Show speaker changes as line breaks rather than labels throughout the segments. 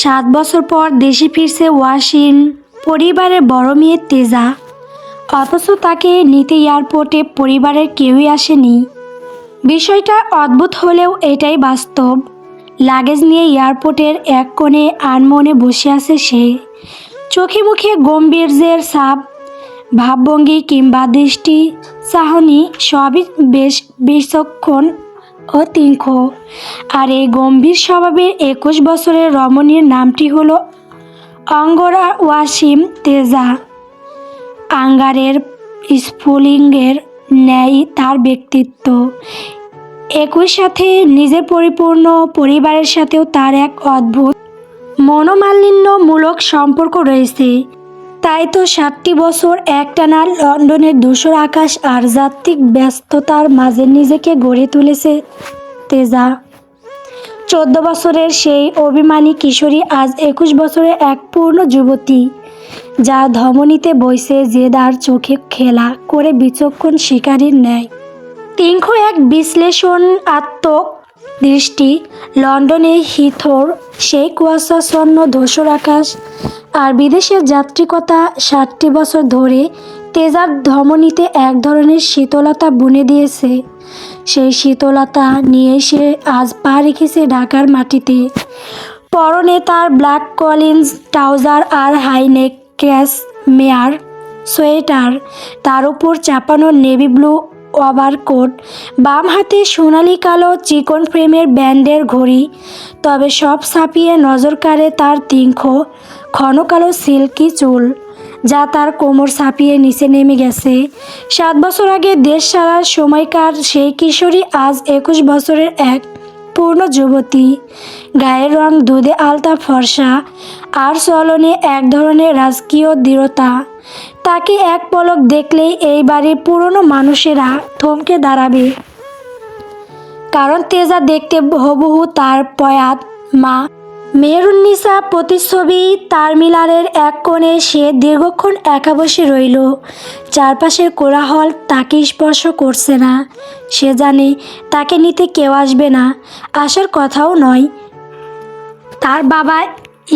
7 বছর পর দেশে ফিরছে ওয়াসিম পরিবারের বড় মেয়ে তেজা। অথচ তাকে নিতে এয়ারপোর্টে পরিবারের কেউই আসেনি। বিষয়টা অদ্ভুত হলেও এটাই বাস্তব। লাগেজ নিয়ে এয়ারপোর্টের এক কোণে আনমনে বসে আছে সে। চোখে মুখে গম্ভীর্যের ছাপ, ভাবভঙ্গি কিংবা দৃষ্টি চাহনি সবই বেশ বিচক্ষণ ও তীক্ষ্ণ। আর এই গম্ভীর স্বভাবের 21 বছরের রমণীর নামটি হলো অঙ্গরা ওয়াসিম তেজা। আঙ্গারের স্ফুলিঙ্গের ন্যায় তার ব্যক্তিত্ব। একই সাথে নিজের পরিপূর্ণ পরিবারের সাথেও তার এক অদ্ভুত মনোমালিন্যমূলক সম্পর্ক রয়েছে। তাই তো 7টি বছর একটানা লন্ডনের ধূসর আকাশ আর যাত্রিক ব্যস্ততার মাঝে নিজেকে গড়ে তুলেছে তেজা। 14 বছরের সেই অভিমানী কিশোরী আজ 21 বছরের এক পূর্ণ যুবতী, যা ধমনীতে বইছে জেদ আর চোখে খেলা করে বিচক্ষণ শিকারীর ন্যায়। তীক্ষ্ণ এক বিশ্লেষণাত্মক দৃষ্টি। লন্ডনে হিথ্রোর সেই কুয়াশাচ্ছন্ন ধূসর আকাশ আর বিদেশের যাত্রিকতা 7টি বছর ধরে তেজার ধমনীতে এক ধরনের শীতলতা বুনে দিয়েছে। সেই শীতলতা নিয়ে সে আজ পা রেখেছে ঢাকার মাটিতে। পরনে তার ব্ল্যাক কলিন্স ট্রাউজার আর হাইনেক ক্যাশমেয়ার সোয়েটার, তার উপর চাপানো নেভি ব্লু ওভারকোট, বাম হাতে সোনালি কালো চিকন ফ্রেমের ব্যান্ডের ঘড়ি। তবে সব ছাপিয়ে নজর কাড়ে তার তীক্ষ্ণ ঘন কালো সিল্কি চুল, যা তার কোমর ছাপিয়ে নিচে নেমে গেছে। 7 বছর আগে দেশ ছাড়ার সময়কার সেই কিশোরী আজ 21 বছরের এক পূর্ণ যুবতী। গায়ের রং দুধে আলতা ফর্সা, আর চলনে এক ধরনের রাজকীয় দৃঢ়তা। তাকে এক পলক দেখলেই এই বাড়ির পুরনো মানুষেরা থমকে দাঁড়াবে। কারণ তেজা দেখতে হুবহু তার প্রয়াত মা মেহেরুন্নিসা প্রতিচ্ছবি। টার্মিনালের এক কোণে সে দীর্ঘক্ষণ একা বসে রইল। চারপাশের কোলাহল তাকে স্পর্শ করছে না। সে জানে তাকে নিতে কেউ আসবে না, আসার কথাও নয়। তার বাবা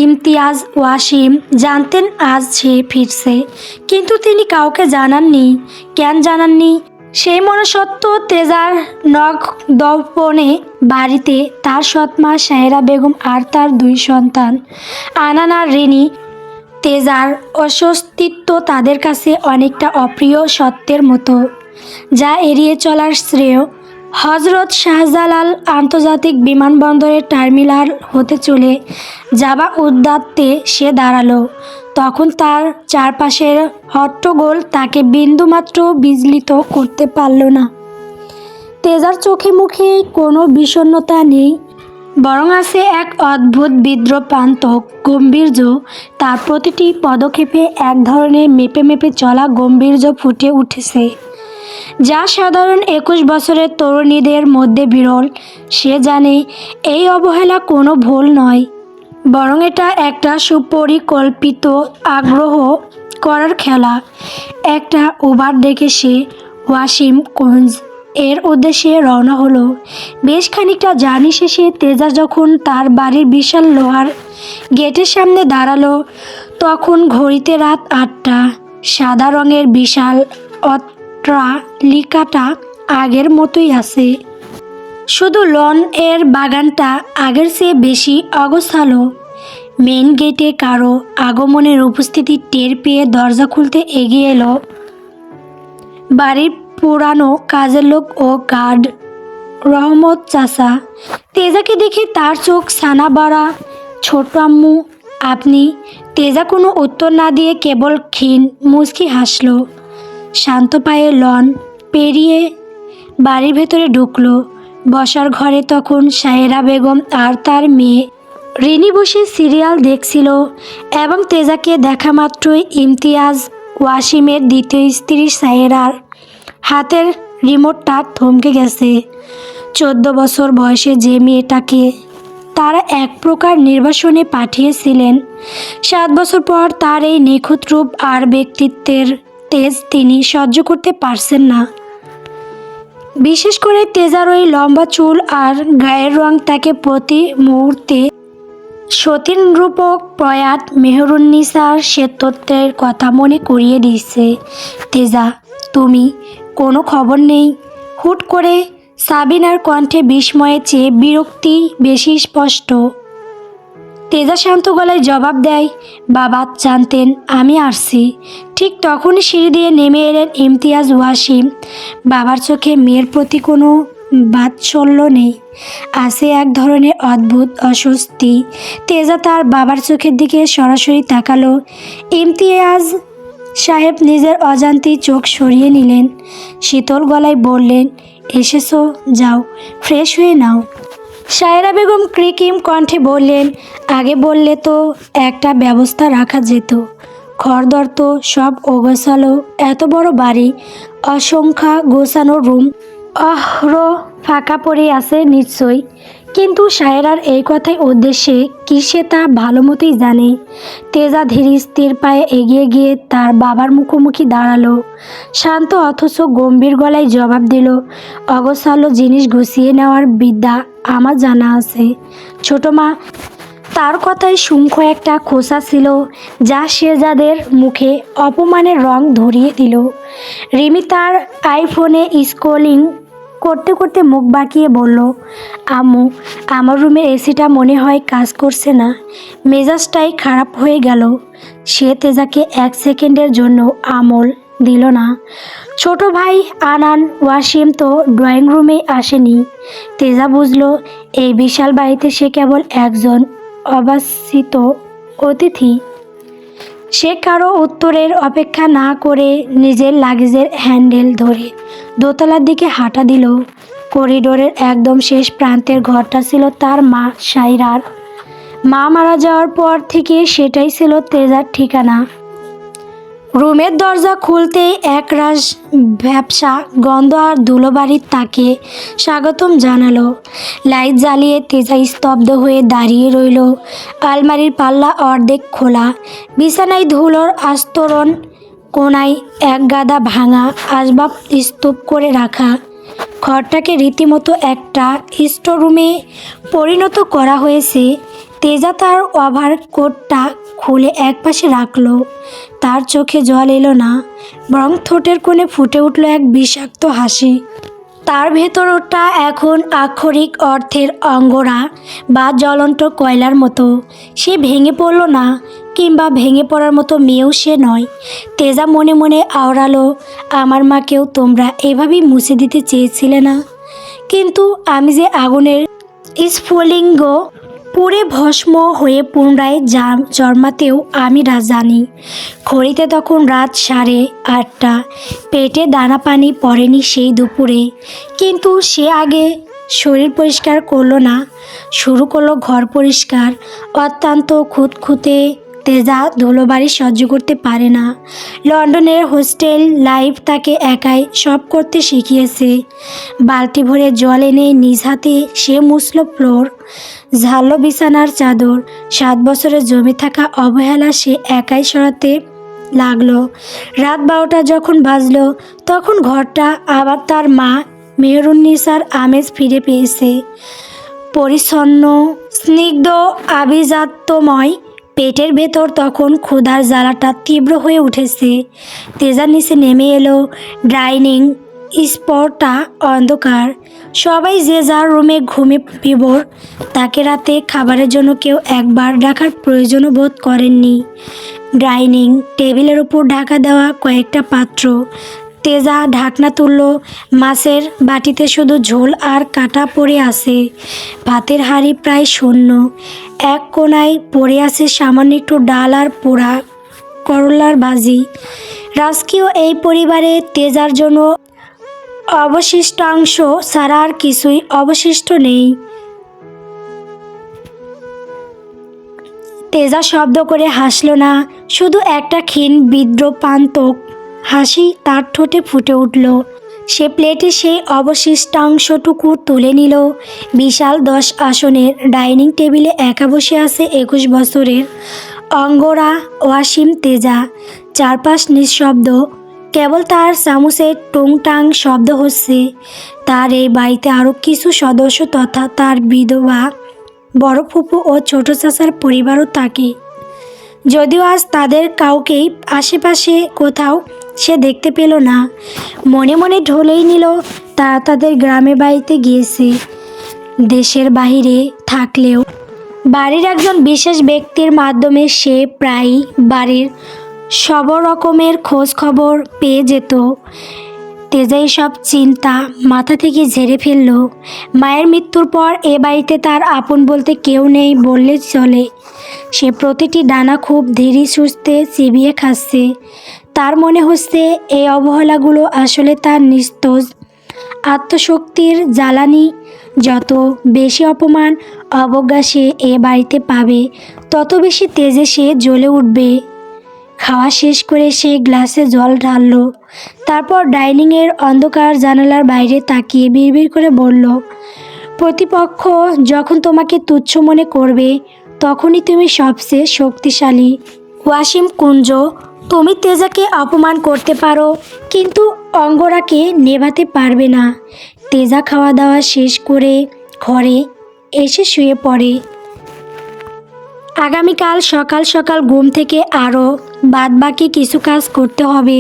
ইমতিয়াজ ওয়াসিম জানতেন আজ সে ফিরছে, কিন্তু তিনি কাউকে জানাননি। কেন জানাননি? সেই মনস্তত্ব তেজার নগদপনে বাড়িতে তার সৎমা সাহেরা বেগম আর তার 2 সন্তান আনান আর রিনি। তেজার অস্তিত্ব তাদের কাছে অনেকটা অপ্রিয় সত্যের মতো, যা এড়িয়ে চলার শ্রেয়। হজরত শাহজালাল আন্তর্জাতিক বিমানবন্দরের টার্মিনাল হতে চলে যাবা উদ্যাত্তে সে দাঁড়ালো। তখন তার চারপাশের হট্টগোল তাকে বিন্দুমাত্র বিচলিত করতে পারল না। তেজার চোখে মুখে কোনো বিষণ্ণতা নেই, বরং আছে এক অদ্ভুত বিদ্রূপান্তক গম্ভীর্য। তার প্রতিটি পদক্ষেপে এক ধরনের মেপে মেপে চলা গাম্ভীর্য ফুটে উঠেছে, যা সাধারণ 21 বছরের তরুণীদের মধ্যে বিরল। সে জানে এই অবহেলা কোনো ভুল নয়, বরং এটা একটা সুপরিকল্পিত আগ্রহ করার খেলা। একটা উবার দেখে সে ওয়াশিংটন এর উদ্দেশ্যে রওনা হলো। বেশ খানিকটা জার্নি শেষে তেজা যখন তার বাড়ির বিশাল লোহার গেটের সামনে দাঁড়ালো, তখন ঘড়িতে রাত 8টা। সাদা রঙের বিশাল অট্টালিকাটা আগের মতোই আছে, শুধু লন এর বাগানটা আগের চেয়ে বেশি অগোছালো। মেইন গেটে কারো আগমনের উপস্থিতি টের পেয়ে দরজা খুলতে এগিয়ে এলো বাড়ির পুরানো কাজের লোক ও গার্ড রহমত চাচা। তেজাকে দেখে তার চোখ ছানা বড়া। ছোট আম্মু, আপনি? তেজা কোনো উত্তর না দিয়ে কেবল ক্ষীণ মুচকি হাসল। শান্ত পায়ে লন পেরিয়ে বাড়ির ভেতরে ঢুকলো। বসার ঘরে তখন সাহেরা বেগম আর তার মেয়ে রিনি বসে সিরিয়াল দেখছিল, এবং তেজাকে দেখা মাত্রই ইমতিয়াজ ওয়াসিমের দ্বিতীয় স্ত্রী সাহেরার হাতের রিমোটটা থমকে গেছে। 14 বছর বয়সে যে মেয়েটাকে তারা এক প্রকার নির্বাসনে পাঠিয়েছিলেন, 7 বছর পর তার এই নিখুঁত রূপ আর ব্যক্তিত্বের তেজ তিনি সহ্য করতে পারছেন না। বিশেষ করে তেজার ওই লম্বা চুল আর গায়ের রং তাকে প্রতি মুহূর্তে সতীন রূপক প্রয়াত মেহরুন্নিসার শ্বেতত্বের কথা মনে করিয়ে দিচ্ছে। তেজা, তুমি কোনো খবর নেই? হুট করে সাবিনার কণ্ঠে বিস্ময়ের চেয়ে বিরক্তি বেশি স্পষ্ট। তেজা শান্ত গলায় জবাব দেয়, বাবা জানতেন আমি আসছি। ঠিক তখনই সিঁড়ি দিয়ে নেমে এলেন ইমতিয়াজ ওয়াসিম। বাবার চোখে মেয়ের প্রতি কোনো বাৎসল্য নেই, আছে এক ধরনের অদ্ভুত অস্বস্তি। তেজা তার বাবার চোখের দিকে সরাসরি তাকালো। ইমতিয়াজ সাহেব নিজের অজান্তেই চোখ সরিয়ে নিলেন। শীতল গলায় বললেন, এসেছো, যাও ফ্রেশ হয়ে নাও। সায়রা বেগম কৃত্রিম কণ্ঠে বললেন, আগে বললে তো একটা ব্যবস্থা রাখা যেত। খড়দর তো সব ওগোছালো, এত বড় বাড়ি, অসংখ্য গোছানো রুম, অহ্র ফাঁকা পড়ে আছে নিশ্চয়ই। কিন্তু সায়রার এই কথাই উদ্দেশ্যে কি সে তা ভালো মতোই জানে। তেজা ধীর স্থির পায়ে এগিয়ে গিয়ে তার বাবার মুখোমুখি দাঁড়ালো। শান্ত অথচ গম্ভীর গলায় জবাব দিল, অগোছালো জিনিস গুছিয়ে নেওয়ার বিদ্যা আমার জানা আছে ছোট মা। তার কথায় সূক্ষ্ম একটা খোসা ছিল, যা শেহজাদের মুখে অপমানের রং ধরিয়ে দিল। রিমি তার আইফোনে স্ক্রলিং করতে করতে মুখ বাঁকিয়ে বলল, আম্মু, আমার রুমের এসিটা মনে হয় কাজ করছে না। মেজাজটাই খারাপ হয়ে গেল। সে তেজাকে এক সেকেন্ডের জন্য আমল দিল না। ছোট ভাই আনান ওয়াসিম তো ড্রয়িং রুমেই আসেনি। তেজা বুঝল এই বিশাল বাড়িতে সে কেবল একজন অবাঞ্ছিত অতিথি। সে কারো উত্তরের অপেক্ষা না করে নিজের লাগেজের হ্যান্ডেল ধরে দোতলার দিকে হাঁটা দিল। করিডোরের একদম শেষ প্রান্তের ঘরটা ছিল তার মা সায়রার। মা মারা যাওয়ার পর থেকে সেটাই ছিল তেজার ঠিকানা। রুমের দরজা খুলতেই একরাশ ভ্যাপসা গন্ধ আর ধুলোবাড়ির তাকে স্বাগতম জানালো। লাইট জ্বালিয়ে তেজা স্তব্ধ হয়ে দাঁড়িয়ে রইল। আলমারির পাল্লা অর্ধেক খোলা, বিছানায় ধুলোর আস্তরণ, কোনায় এক গাদা ভাঙা আসবাব স্তূপ করে রাখা। ঘরটাকে রীতিমতো একটা স্টোররুমে পরিণত করা হয়েছে। তেজা তার ওভারকোটটা খুলে একপাশে রাখলো। তার চোখে জল এলো না, বরং ঠোঁটের কোণে ফুটে উঠল এক বিষাক্ত হাসি। তার ভেতরটা এখন আক্ষরিক অর্থের অঙ্গরা বা জ্বলন্ত কয়লার মতো। সে ভেঙে পড়ল না, কিংবা ভেঙে পড়ার মতো মেয়েও সে নয়। তেজা মনে মনে আওড়ালো, আমার মাকেও তোমরা এভাবেই মুছে দিতে চেয়েছিলে না? কিন্তু আমি যে আগুনের স্ফুলিঙ্গ পুড়ে ভস্ম হয়ে পুনরায় জন্মাতেও আমি জানি। ঘড়িতে তখন রাত 8:30। পেটে দানা পানি পড়েনি সেই দুপুরে। কিন্তু সে আগে শরীর পরিষ্কার করলো না, শুরু করলো ঘর পরিষ্কার। অত্যন্ত খুঁতখুঁতে তেজা ধুলোবাড়ি সহ্য করতে পারে না। লন্ডনের হোস্টেল লাইফ তাকে একাই সব করতে শিখিয়েছে। বালতি ভরে জল এনে নিজ হাতে সে মুছল ফ্লোর, ঝাড়ল বিছানার চাদর। 7 বছরে জমে থাকা অবহেলা সে একাই সরাতে লাগলো। রাত 12টা যখন বাজলো, তখন ঘরটা আবার তার মা মেহরুন্নিসার আমেজ ফিরে পেয়েছে। পরিচ্ছন্ন, স্নিগ্ধ, আভিজাত্যময়। পেটের ভেতর তখন ক্ষুধার জ্বালাটা তীব্র হয়ে উঠেছে। তেজার নিচে নেমে এলো। ডাইনিং স্পটটা অন্ধকার, সবাই যে যার রুমে ঘুমে বিভোর। তাকে রাতে খাবারের জন্য কেউ একবার ডাকার প্রয়োজনও বোধ করেননি। ডাইনিং টেবিলের উপর ঢাকা দেওয়া কয়েকটা পাত্র। তেজা ঢাকনা তুলল। মাছের বাটিতে শুধু ঝোল আর কাটা পড়ে আছে। ভাতের হাঁড়ি প্রায় শূন্য। এক কোনায় পড়ে আছে সামান্য একটু ডাল আর পোড়া করলার ভাজি। রাজকীয় এই পরিবারে তেজার জন্য অবশিষ্টাংশ ছাড়া আর কিছুই অবশিষ্ট নেই। তেজা শব্দ করে হাসল না, শুধু একটা ক্ষীণ বিদ্রোপান্তক হাসি তার ঠোঁটে ফুটে উঠল। সে প্লেটে সেই অবশিষ্টাংশটুকু তুলে নিল। বিশাল 10 আসনের ডাইনিং টেবিলে একা বসে আছে 21 বছরের অঙ্গরা ওয়াসিম তেজা। চারপাশ নিঃশব্দ, কেবল তার চামচের টুংটাং শব্দ হচ্ছে। তার এই বাড়িতে আরও কিছু সদস্য তথা তার বিধবা বড় ফুপু ও ছোট চাচার পরিবারও থাকে। যদিও আজ তাদের কাউকেই আশেপাশে কোথাও সে দেখতে পেল না। মনে মনে ঢলেই নিল তারা তাদের গ্রামে বাড়িতে গিয়েছে। দেশের বাইরে থাকলেও বাড়ির একজন বিশেষ ব্যক্তির মাধ্যমে সে প্রায়ই বাড়ির সব রকমের খোঁজ খবর পেয়ে যেত। তেজা সব চিন্তা মাথা থেকে ঝেড়ে ফেলল। মায়ের মৃত্যুর পর এ বাড়িতে তার আপন বলতে কেউ নেই বললে চলে। সে প্রতিটি দানা খুব ধীরে সুস্থে চিবিয়ে খাচ্ছে। তার মনে হচ্ছে এই অবহেলাগুলো আসলে তার নিস্তেজ আত্মশক্তির জ্বালানি। যত বেশি অপমান অবজ্ঞা সে এ বাড়িতে পাবে, তত বেশি তেজে সে জ্বলে উঠবে। খাওয়া শেষ করে সে গ্লাসে জল ঢালল। তারপর ডাইনিংয়ের অন্ধকার জানালার বাইরে তাকিয়ে বিড়বিড় করে বলল, প্রতিপক্ষ যখন তোমাকে তুচ্ছ মনে করবে, তখনই তুমি সবচেয়ে শক্তিশালী। ওয়াসিম কুঞ্জ, তুমি তেজাকে অপমান করতে পারো, কিন্তু অঙ্গরাকে নেভাতে পারবে না। তেজা খাওয়া দাওয়া শেষ করে ঘরে এসে শুয়ে পড়ে। আগামীকাল সকাল সকাল ঘুম থেকে আরও বাদবাকি কিছু কাজ করতে হবে।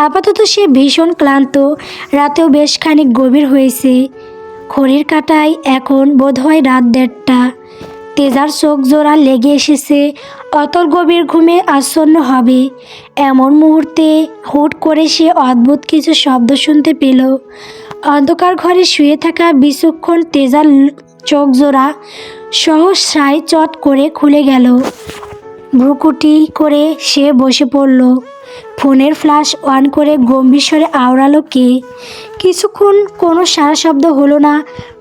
আপাতত সে ভীষণ ক্লান্ত। রাতেও বেশ খানিক গভীর হয়েছে। ঘড়ির কাঁটায় এখন বোধহয় রাত 1:30। তেজার চোখ জোড়া লেগে এসেছে। অতল গভীর ঘুমে আচ্ছন্ন হবে এমন মুহূর্তে হুট করে সে অদ্ভুত কিছু শব্দ শুনতে পেল। অন্ধকার ঘরে শুয়ে থাকা বিচক্ষণ তেজার চোখ জোড়া সহসায় চট করে খুলে গেল। ভ্রুকুটি করে সে বসে পড়ল। ফোনের ফ্ল্যাশ অন করে গম্ভীর স্বরে আওড়ালো কে। কিছুক্ষণ কোনো সারা শব্দ হলো না।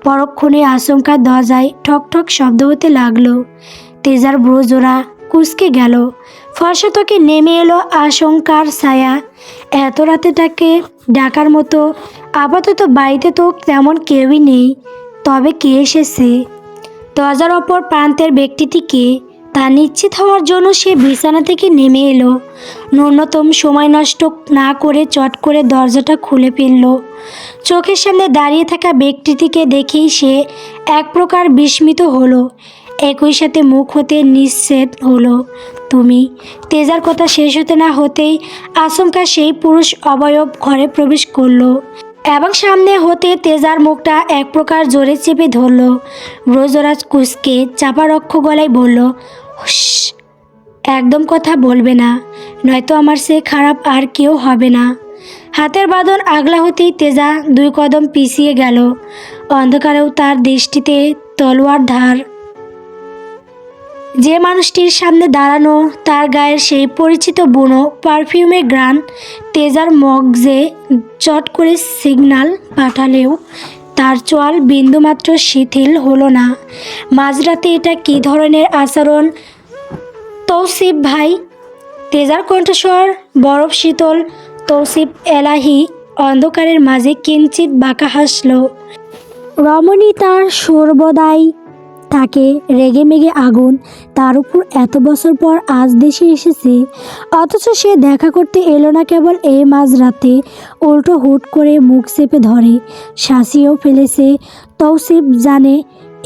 পরক্ষণে আচমকা দরজায় ঠক ঠক শব্দ হতে লাগলো। তেজার ভ্রু জোড়া কুঁচকে গেল। ফর্সা ত্বকে নেমে এলো আশঙ্কার ছায়া। এত রাতে তাকে ডাকার মতো। আপাতত বাড়িতে তো তেমন কেউই নেই। তবে কে এসেছে? দরজার অপর প্রান্তের ব্যক্তিটি কে তা নিশ্চিত হওয়ার জন্য সে বিছানা থেকে নেমে এলো। ন্যূনতম সময় নষ্ট না করে চট করে দরজাটা খুলে ফেলল। চোখের সামনে দাঁড়িয়ে থাকা ব্যক্তিটিকে দেখেই সে এক প্রকার বিস্মিত হলো। একই সাথে মুখ হতে নিঃশেষ হলো, তুমি। তেজার কথা শেষ হতে না হতেই আচমকা সেই পুরুষ অবয়ব ঘরে প্রবেশ করলো এবং সামনে হতে তেজার মুখটা এক প্রকার জোরে চেপে ধরল। ব্রজরাজ কুসকে চাপা রক্ষ গলায় বলল, হুস, একদম কথা বলবে না, নয়তো আমার সে খারাপ আর কেউ হবে না। হাতের বাঁধন আগলা হতেই তেজা 2 কদম পিছিয়ে গেল। অন্ধকারেও তার দৃষ্টিতে তলোয়ার ধার। যে মানুষটির সামনে দাঁড়ানো, তার গায়ের সেই পরিচিত বুনো পারফিউমের ঘ্রাণ তেজার মগজে চট করে সিগন্যাল পাঠালেও তার চোয়াল বিন্দুমাত্র শিথিল হলো না। মাঝরাতে এটা কী ধরনের আচরণ তৌসিফ ভাই? তেজার কণ্ঠস্বর বরফ শীতল। তৌসিফ এলাহি অন্ধকারের মাঝে কিঞ্চিত বাঁকা হাসল। রমণী তার সর্বদাই তাকে রেগে মেগে আগুন। তার উপর এত বছর পর আজ দেশে এসেছে, অথচ সে দেখা করতে এলো না কেবল এই মাঝরাতে। উল্টো হুট করে মুখ চেপে ধরে, শাসিয়েও ফেলেছে। তৌসিফ জানে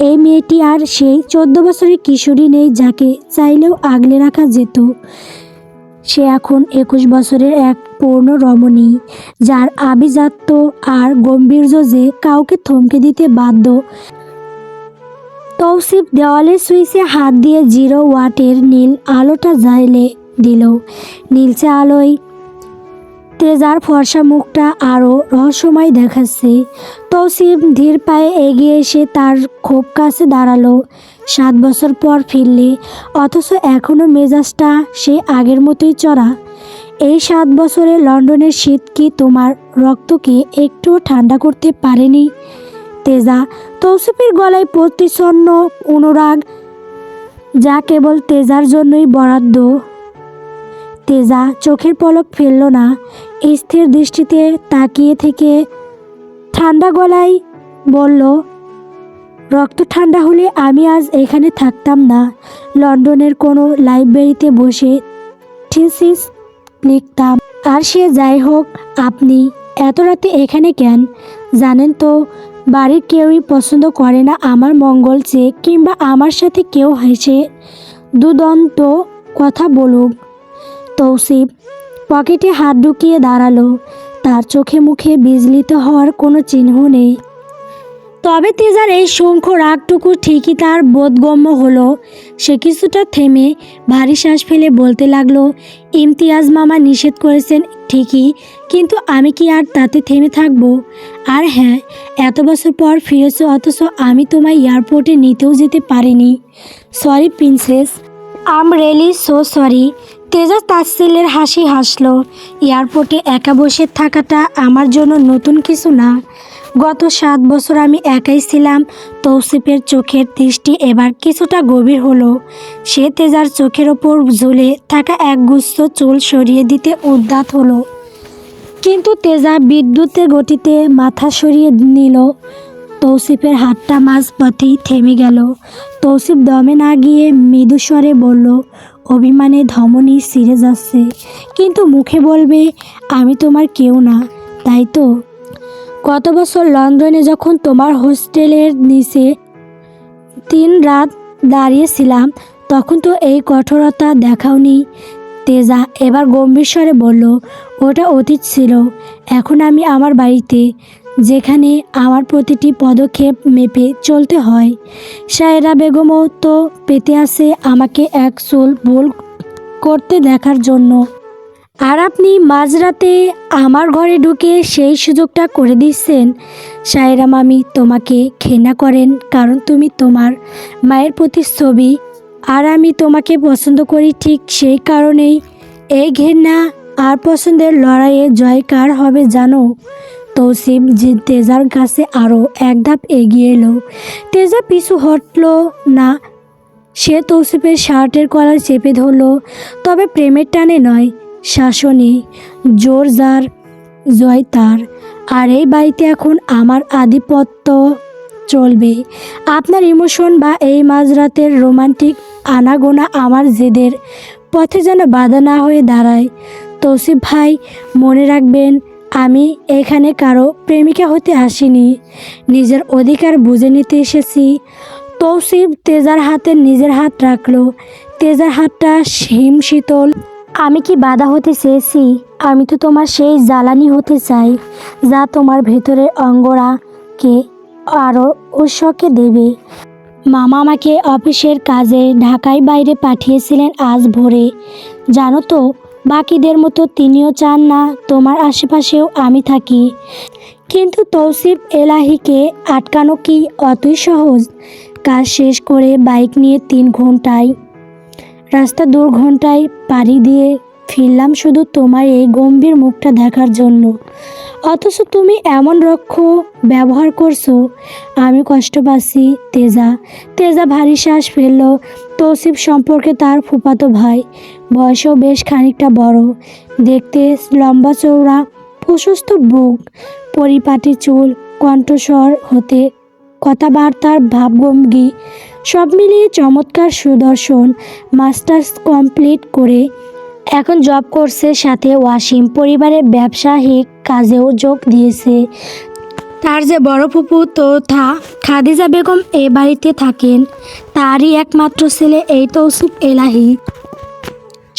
এই মেয়েটি আর সেই 14 বছরের কিশোরী নেই যাকে চাইলেও আগলে রাখা যেত। সে এখন 21 বছরের এক পূর্ণ রমণী, যার আভিজাত্য আর গম্ভীর্য যে কাউকে থমকে দিতে বাধ্য। তৌসিফ দেওয়ালের সুইচে হাত দিয়ে 0 ওয়াটের নীল আলোটা জ্বালিয়ে দিল। নীলচে আলোয় তেজার ফর্সা মুখটা আরও রহস্যময় দেখাচ্ছে। তৌসিফ ধীর পায়ে এগিয়ে এসে তার খুব কাছে দাঁড়ালো। 7 বছর পর ফিরলে, অথচ এখনও মেজাজটা সে আগের মতোই চড়া। এই 7 বছরে লন্ডনের শীত কি তোমার রক্তকে একটুও ঠান্ডা করতে পারেনি? তেজা। তৌসিফের গলায় প্রতিচ্ছন্ন অনুরাগ, যা কেবল তেজার জন্যই বরাদ্দ। তেজা চোখের পলক ফেলল না। স্থির দৃষ্টিতে তাকিয়ে থেকে ঠান্ডা গলায় বলল, রক্ত ঠান্ডা হলে আমি আজ এখানে থাকতাম না। লন্ডনের কোনো লাইব্রেরিতে বসে থিসিস লিখতাম। আর সে যাই হোক, আপনি এত রাতে এখানে কেন? জানেন তো বাড়ির কেউই পছন্দ করে না আমার মঙ্গল চেয়ে, কিংবা আমার সাথে কেউ হেসে দুদন্ত কথা বলুক। তৌসিফ পকেটে হাত ঢুকিয়ে দাঁড়ালো। তার চোখে মুখে বিচলিত হওয়ার কোনো চিহ্ন নেই। তবে তেজার এই শঙ্খ রাগটুকু ঠিকই তার বোধগম্য হলো। সে কিছুটা থেমে ভারী শ্বাস ফেলে বলতে লাগলো, ইমতিয়াজ মামা নিষেধ করেছেন ঠিকই, কিন্তু আমি কি আর তাতে থেমে থাকবো? আর হ্যাঁ, এত বছর পর ফিরেছো, অথচ আমি তোমায় এয়ারপোর্টে নিতেও যেতে পারিনি। Sorry princess, I'm really so sorry. Teja তাচ্ছিল্যের হাসি হাসলো। এয়ারপোর্টে একা বসে থাকাটা আমার জন্য নতুন কিছু না। গত 7 বছর আমি একাই ছিলাম। তৌসিফের চোখের দৃষ্টি এবার কিছুটা গভীর হলো। সে তেজার চোখের ওপর ঝুলে থাকা একগুচ্ছ চুল সরিয়ে দিতে উদ্যত হলো, কিন্তু তেজা বিদ্যুতের গতিতে মাথা সরিয়ে নিল। তৌসিফের হাতটা মাঝপথেই থেমে গেল। তৌসিফ দমে না গিয়ে মৃদু স্বরে বলল, অভিমানে ধমনী ছিঁড়ে যাচ্ছে, কিন্তু মুখে বলবে আমি তোমার কেউ না, তাই তো? গত বছর লন্ডনে যখন তোমার হোস্টেলের নিচে 3 রাত দাঁড়িয়েছিলাম, তখন তো এই কঠোরতা দেখাওনি। তেজা এবার গম্ভীর স্বরে বলল, ওটা অতীত ছিল। এখন আমি আমার বাড়িতে, যেখানে আমার প্রতিটি পদক্ষেপ মেপে চলতে হয়। সায়রা বেগমও তো পেতে আছে আমাকে এক চুল ভুল করতে দেখার জন্য। আর আপনি মাঝরাতে আমার ঘরে ঢুকে সেই সুযোগটা করে দিচ্ছেন। সায়রা মামি তোমাকে ঘৃণা করেন কারণ তুমি তোমার মায়ের প্রতিচ্ছবি, আর আমি তোমাকে পছন্দ করি ঠিক সেই কারণেই। এই ঘৃণা আর পছন্দের লড়াইয়ে জয় কার হবে জানো? তৌসিফ তেজার কাছে আরও এক ধাপ এগিয়ে এলো। তেজা পিছু হটল না। সে তৌসিফের শার্টের কলার চেপে ধরল, তবে প্রেমের টানে নয়, শাসনে। জোর যার জয় তার। আর এই বাড়িতে এখন আমার আধিপত্য চলবে। আপনার ইমোশন বা এই মাঝরাতের রোমান্টিক আনাগোনা আমার জেদের পথে যেন বাধা না হয়ে দাঁড়ায়। তৌসিফ ভাই, মনে রাখবেন, আমি এখানে কারো প্রেমিকা হতে আসিনি, নিজের অধিকার বুঝে নিতে এসেছি। তৌসিফ তেজার হাতে নিজের হাত রাখলো। তেজার হাতটা হিমশীতল। আমি কি বাধা হতে চেয়েছি? আমি তো তোমার সেই জ্বালানি হতে চাই, যা তোমার ভেতরের অঙ্গরাকে আরও উৎসকে দেবে। মামা আমাকে অফিসের কাজে ঢাকায় বাইরে পাঠিয়েছিলেন আজ ভোরে। জানো তো, বাকিদের মতো তিনিও চান না তোমার আশেপাশেও আমি থাকি। কিন্তু তৌসিফ এলাহিকে আটকানো কি অতই সহজ? কাজ শেষ করে বাইক নিয়ে 3 ঘন্টায় রাস্তা 2 ঘন্টায় পাড়ি দিয়ে ফিরলাম শুধু তোমার এই গম্ভীর মুখটা দেখার জন্য। অথচ তুমি এমন রক্ষ ব্যবহার করছো। আমি কষ্ট পাচ্ছি। তেজা ভারী শ্বাস ফেলল। তৌসিফ সম্পর্কে তার ফুফাতো ভাই, বয়সেও বেশ খানিকটা বড়। দেখতে লম্বা চওড়া, প্রশস্ত বুক, পরিপাটি চুল, কণ্ঠস্বর হতে কথাবার্তার ভাবভঙ্গি সব মিলিয়ে চমৎকার সুদর্শন। মাস্টার্স কমপ্লিট করে এখন জব করছে, সাথে ওয়াসিম পরিবারের ব্যবসায়িক কাজেও যোগ দিয়েছে। তার যে বড় ফুপু তথা খাদিজা বেগম এ বাড়িতে থাকেন। তারই একমাত্র ছেলে এই তৌসিফ এলাহি।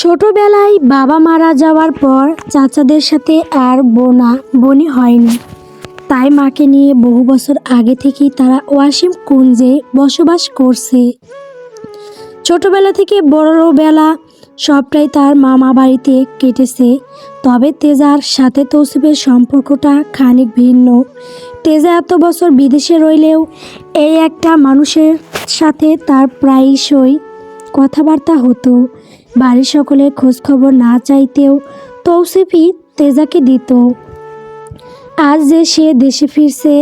ছোটবেলায় বাবা মারা যাওয়ার পর চাচাদের সাথে আর বনি হয়নি, তাই মাকে নিয়ে বহু বছর আগে থেকেই তারা ওয়াসিম কুঞ্জে বসবাস করছে। ছোটবেলা থেকে বড়বেলা সবটাই তার মামা বাড়িতে কেটেছে। তবে তেজার সাথে তৌসিফের সম্পর্কটা খানিক ভিন্ন। তেজা এত বছর বিদেশে রইলেও এই একটা মানুষের সাথে তার প্রায়শই কথাবার্তা হতো। বাড়ির সকলের খোঁজখবর না চাইতেও তৌসিফই তেজাকে দিত। আজ যে সে দেশে ফিরছে,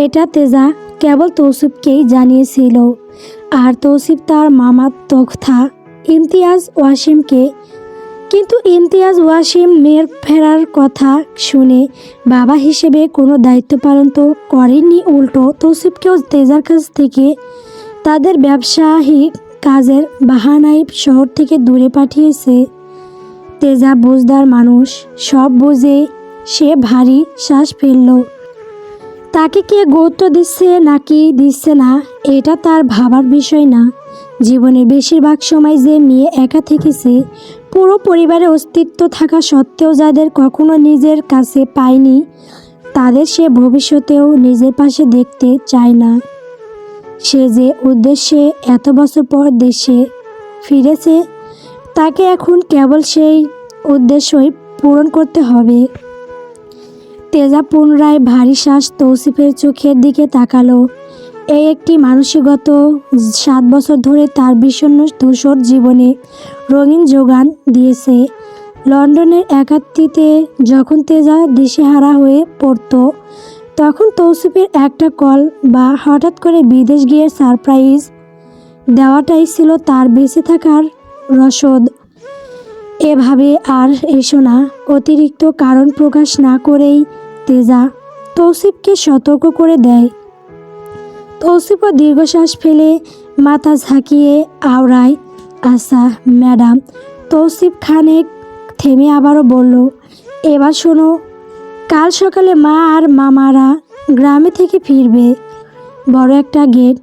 এটা তেজা কেবল তৌসিফকেই জানিয়েছিল। আর তৌসিফ তার মামা তথা ইমতিয়াজ ওয়াসিমকে। কিন্তু ইমতিয়াজ ওয়াসিম মেয়ের ফেরার কথা শুনে বাবা হিসেবে কোনো দায়িত্ব পালন তো করেননি, উল্টো তৌসিফকেও তেজার কাছ থেকে তাদের ব্যবসায়িক কাজের বাহানায় শহর থেকে দূরে পাঠিয়েছে। তেজা বুঝদার মানুষ, সব বুঝে সে ভারী শ্বাস ফেলল। তাকে কে গুরুত্ব দিচ্ছে নাকি দিচ্ছে না এটা তার ভাবার বিষয় না। জীবনের বেশিরভাগ সময় যে মেয়ে একা থেকেছে, পুরো পরিবারের অস্তিত্ব থাকা সত্ত্বেও যাদের কখনো নিজের কাছে পায়নি, তাদের সে ভবিষ্যতেও নিজের পাশে দেখতে চায় না। সে যে উদ্দেশ্যে এত বছর পর দেশে ফিরেছে, তাকে এখন কেবল সেই উদ্দেশ্যই পূরণ করতে হবে। তেজা পুনরায় ভারী শ্বাস তৌসিফের চোখের দিকে তাকালো। এই একটি মানসিকত 7 বছর ধরে তার বিষণ্ণ ধূসর জীবনে রঙিন যোগান দিয়েছে। লন্ডনের একাত্মীতে যখন তেজা দিশেহারা হয়ে পড়ত, তখন তৌসিফের একটা কল বা হঠাৎ করে বিদেশ গিয়ে সারপ্রাইজ দেওয়াটাই ছিল তার বেঁচে থাকার রসদ। এভাবে আর এসো না, অতিরিক্ত কারণ প্রকাশ না করেই তেজা তৌসিফকে সতর্ক করে দেয়। তৌসিফও দীর্ঘশ্বাস ফেলে মাথা ঝাঁকিয়ে আওড়ায়, আচ্ছা ম্যাডাম। তৌসিফ খানেক থেমে আবারও বলল, এবার শোনো, কাল সকালে মা আর মামারা গ্রামে থেকে ফিরবে। বড় একটা গেট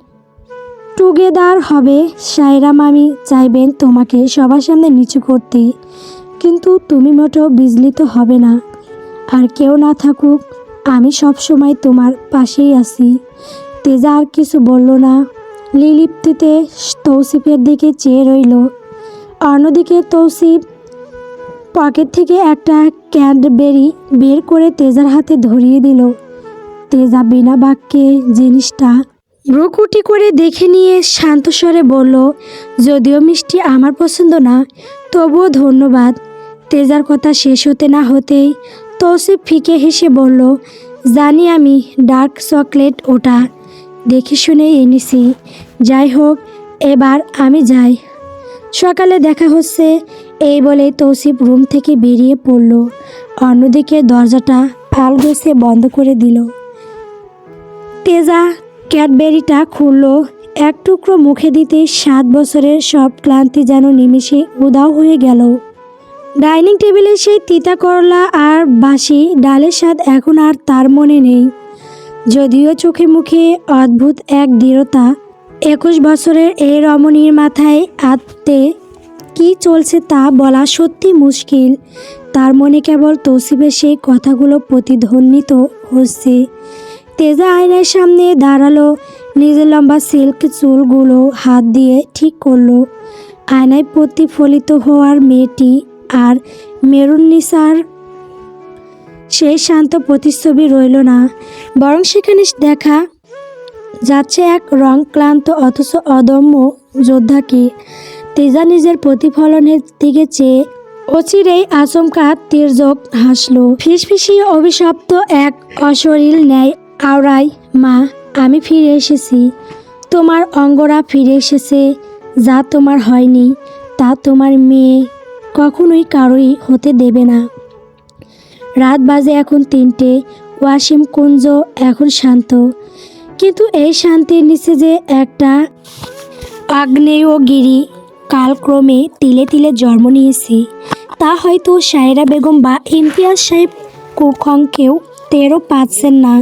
টুগেদার হবে। সায়রা মামি চাইবেন তোমাকে সবার সামনে নিচু করতে, কিন্তু তুমি মোটেও বিচলিত হবে না। আর কেউ না থাকুক, আমি সব সময় তোমার পাশেই আছি। তেজা আর কিছু বলল না, লিলিপ্তিতে তৌসিফের দিকে চেয়ে রইল। অন্যদিকে তৌসিফ পকেট থেকে একটা ক্যাডবেরি বের করে তেজার হাতে ধরিয়ে দিল। তেজা বিনা বাক্যে জিনিসটা ভ্রুকুটি করে দেখে নিয়ে শান্ত স্বরে বলল, যদিও মিষ্টি আমার পছন্দ না, তবুও ধন্যবাদ। তেজার কথা শেষ হতে না হতেই তৌসিফ ফিকে হেসে বলল, জানি আমি, ডার্ক চকলেট ওটা, দেখে শুনে এনেছি। যাই হোক, এবার আমি যাই, সকালে দেখা হচ্ছে। এই বলে তৌসিফ রুম থেকে বেরিয়ে পড়ল। অন্যদিকে দরজাটা আলগোছে বন্ধ করে দিল। তেজা ক্যাডবেরিটা খুলল। এক টুকরো মুখে দিতেই 7 বছরের সব ক্লান্তি যেন নিমেষে উধাও হয়ে গেল। ডাইনিং টেবিলে সেই তিতা করলা আর বাসি ডালের স্বাদ এখন আর তার মনে নেই। যদিও চোখে মুখে অদ্ভুত এক দৃঢ়তা। 21 বছরের এই রমণীর মাথায় আত্মে কি চলছে তা বলা সত্যি মুশকিল। তার মনে কেবল তৌসিফের সেই কথাগুলো প্রতিধ্বনিত হচ্ছে। তেজা আয়নার সামনে দাঁড়ালো, নিজের লম্বা সিল্ক চুলগুলো হাত দিয়ে ঠিক করলো। আয়নায় প্রতিফলিত হওয়ার মেয়েটি আর মেরুন্নিসার সেই শান্ত প্রতিচ্ছবি রইল না, বরং সেখানে দেখা যাচ্ছে এক রং ক্লান্ত অথচ অদম্য যোদ্ধাকে। তেজা নিজের প্রতিফলনের দিকে চেয়ে অচিরেই আচমকা তির্যক হাসল। ফিসফিসিয়ে অভিশপ্ত এক অশরীর ন্যায় আওড়ায়, মা, আমি ফিরে এসেছি। তোমার অঙ্গরা ফিরে এসেছে। যা তোমার হয়নি তা তোমার মেয়ে কখনোই কারোই হতে দেবে না। রাত বাজে এখন 3টে। ওয়াসিম কুঞ্জ এখন শান্ত, কিন্তু এই শান্তির নিচে যে একটা আগ্নেয়গিরি কালক্রমে তিলে তিলে জন্ম নিয়েছে, তা হয়তো সায়রা বেগম বা ইমতিয়াজ সাহেব কুখংকেও টেরও পাচ্ছেন না।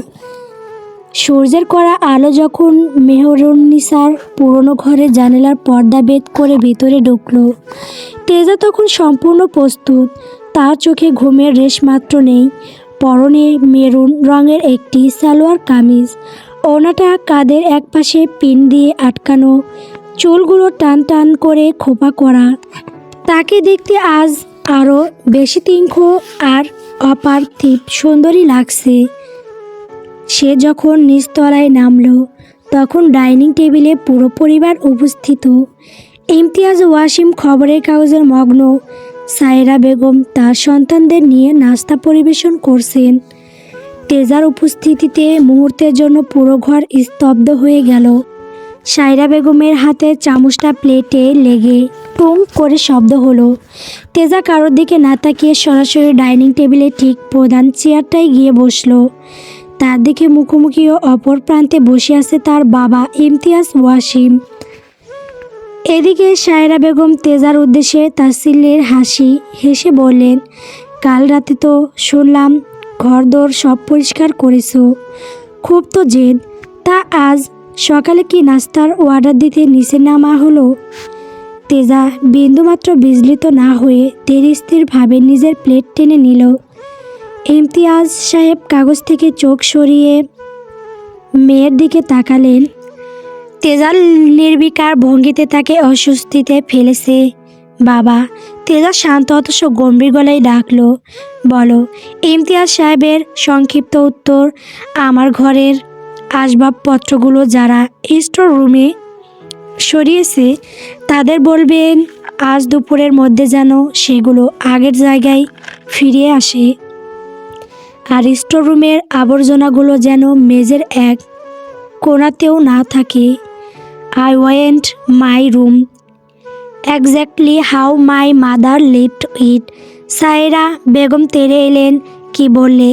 সূর্যের কড়া আলো যখন মেহরুন্নিসার পুরনো ঘরে জানালার পর্দা ভেদ করে ভিতরে ঢুকল, তেজা তখন সম্পূর্ণ প্রস্তুত। তার চোখে ঘুমের রেশমাত্র নেই। পরনে মেরুন রঙের একটি সালোয়ার কামিজ, ওড়নাটা কাঁধের একপাশে পিন দিয়ে আটকানো, চুলগুলো টান টান করে খোপা করা। তাকে দেখতে আজ আরও বেশি তীক্ষ্ণ আর অপার্থিব সুন্দরী লাগছে। সে যখন নিচতলায় নামল, তখন ডাইনিং টেবিলে পুরো পরিবার উপস্থিত। ইমতিয়াজ ওয়াসিম খবরের কাগজের মগ্ন। সায়রা বেগম তার সন্তানদের নিয়ে নাস্তা পরিবেশন করছেন। তেজার উপস্থিতিতে মুহূর্তের জন্য পুরো ঘর স্তব্ধ হয়ে গেল। সায়রা বেগমের হাতে চামচটা প্লেটে লেগে টুং করে শব্দ হলো। তেজা কারোর দিকে না তাকিয়ে সরাসরি ডাইনিং টেবিলে ঠিক প্রধান চেয়ারটায় গিয়ে বসলো। তার দিকে মুখোমুখি ও অপর প্রান্তে বসে আছে তার বাবা ইমতিয়াজ ওয়াসিম। এদিকে সায়রা বেগম তেজার উদ্দেশ্যে তাচ্ছিল্যের হাসি হেসে বললেন, কাল রাতে তো শুনলাম ঘরদোর সব পরিষ্কার করেছো। খুব তো জেদ। তা আজ সকালে কি নাস্তার অর্ডার দিতে নিচে নামা হলো? তেজা বিন্দুমাত্র বিচলিত না হয়ে ধীরস্থিরভাবে নিজের প্লেট টেনে নিল। ইমতিয়াজ সাহেব কাগজ থেকে চোখ সরিয়ে মেয়ের দিকে তাকালেন। তেজা নির্বিকার ভঙ্গিতে তাকে অস্বস্তিতে ফেলেছে। বাবা। তেজা শান্ত অথচ গম্ভীর গলায় ডাকলো, বলো। ইমতিয়াজ সাহেবের সংক্ষিপ্ত উত্তর, আমার ঘরের আসবাবপত্রগুলো যারা স্টোর রুমে সরিয়েছে তাদের বলবেন আজ দুপুরের মধ্যে যেন সেগুলো আগের জায়গায় ফিরে আসে। আর স্টোর রুমের আবর্জনাগুলো যেন মেঝের এক কোণাতেও না থাকে। I want my room exactly how my mother lived it. Saira Begum তেরে এলেন। কি বললে?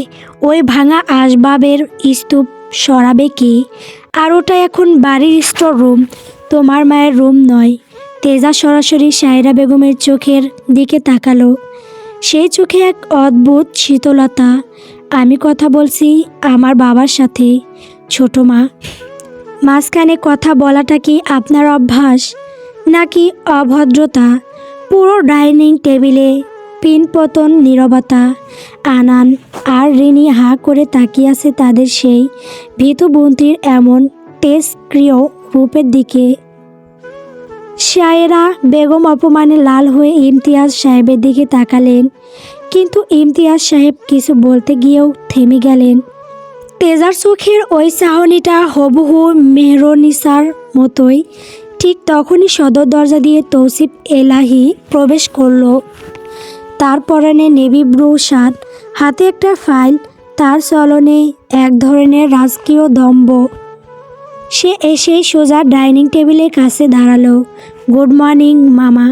ওই ভাঙা আসবাবের স্তূপ সরাবে কি? আর ওটা এখন বাড়ির স্টোর রুম, তোমার মায়ের রুম নয়। তেজা সরাসরি সায়রা বেগমের চোখের দিকে তাকালো। সেই চোখে এক অদ্ভুত শীতলতা। আমি কথা বলছি আমার বাবার সাথে, ছোট মা। মাঝখানে কথা বলাটা কি আপনার অভ্যাস নাকি অভদ্রতা? পুরো ডাইনিং টেবিলে পিনপতন নীরবতা। আনান আর রিনি হা করে তাকিয়ে আছে তাদের সেই ভীতুবন্তির এমন তেজক্রিয় রূপের দিকে। সায়রা বেগম অপমানে লাল হয়ে ইমতিয়াজ সাহেবের দিকে তাকালেন, কিন্তু ইমতিয়াজ সাহেব কিছু বলতে গিয়েও থেমে গেলেন। তেজার চোখের ওই চাহনিটা হুবহু মেহরনিসার মতোই। ঠিক তখনই সদর দরজা দিয়ে তৌসিফ এলাহি প্রবেশ করলো। তার পরনে নেভি ব্লু শার্ট, হাতে একটা ফাইল, তার চলনে এক ধরনের রাজকীয় দম্ভ। সে এসেই সোজা ডাইনিং টেবিলের কাছে দাঁড়ালো। গুড মর্নিং মামা।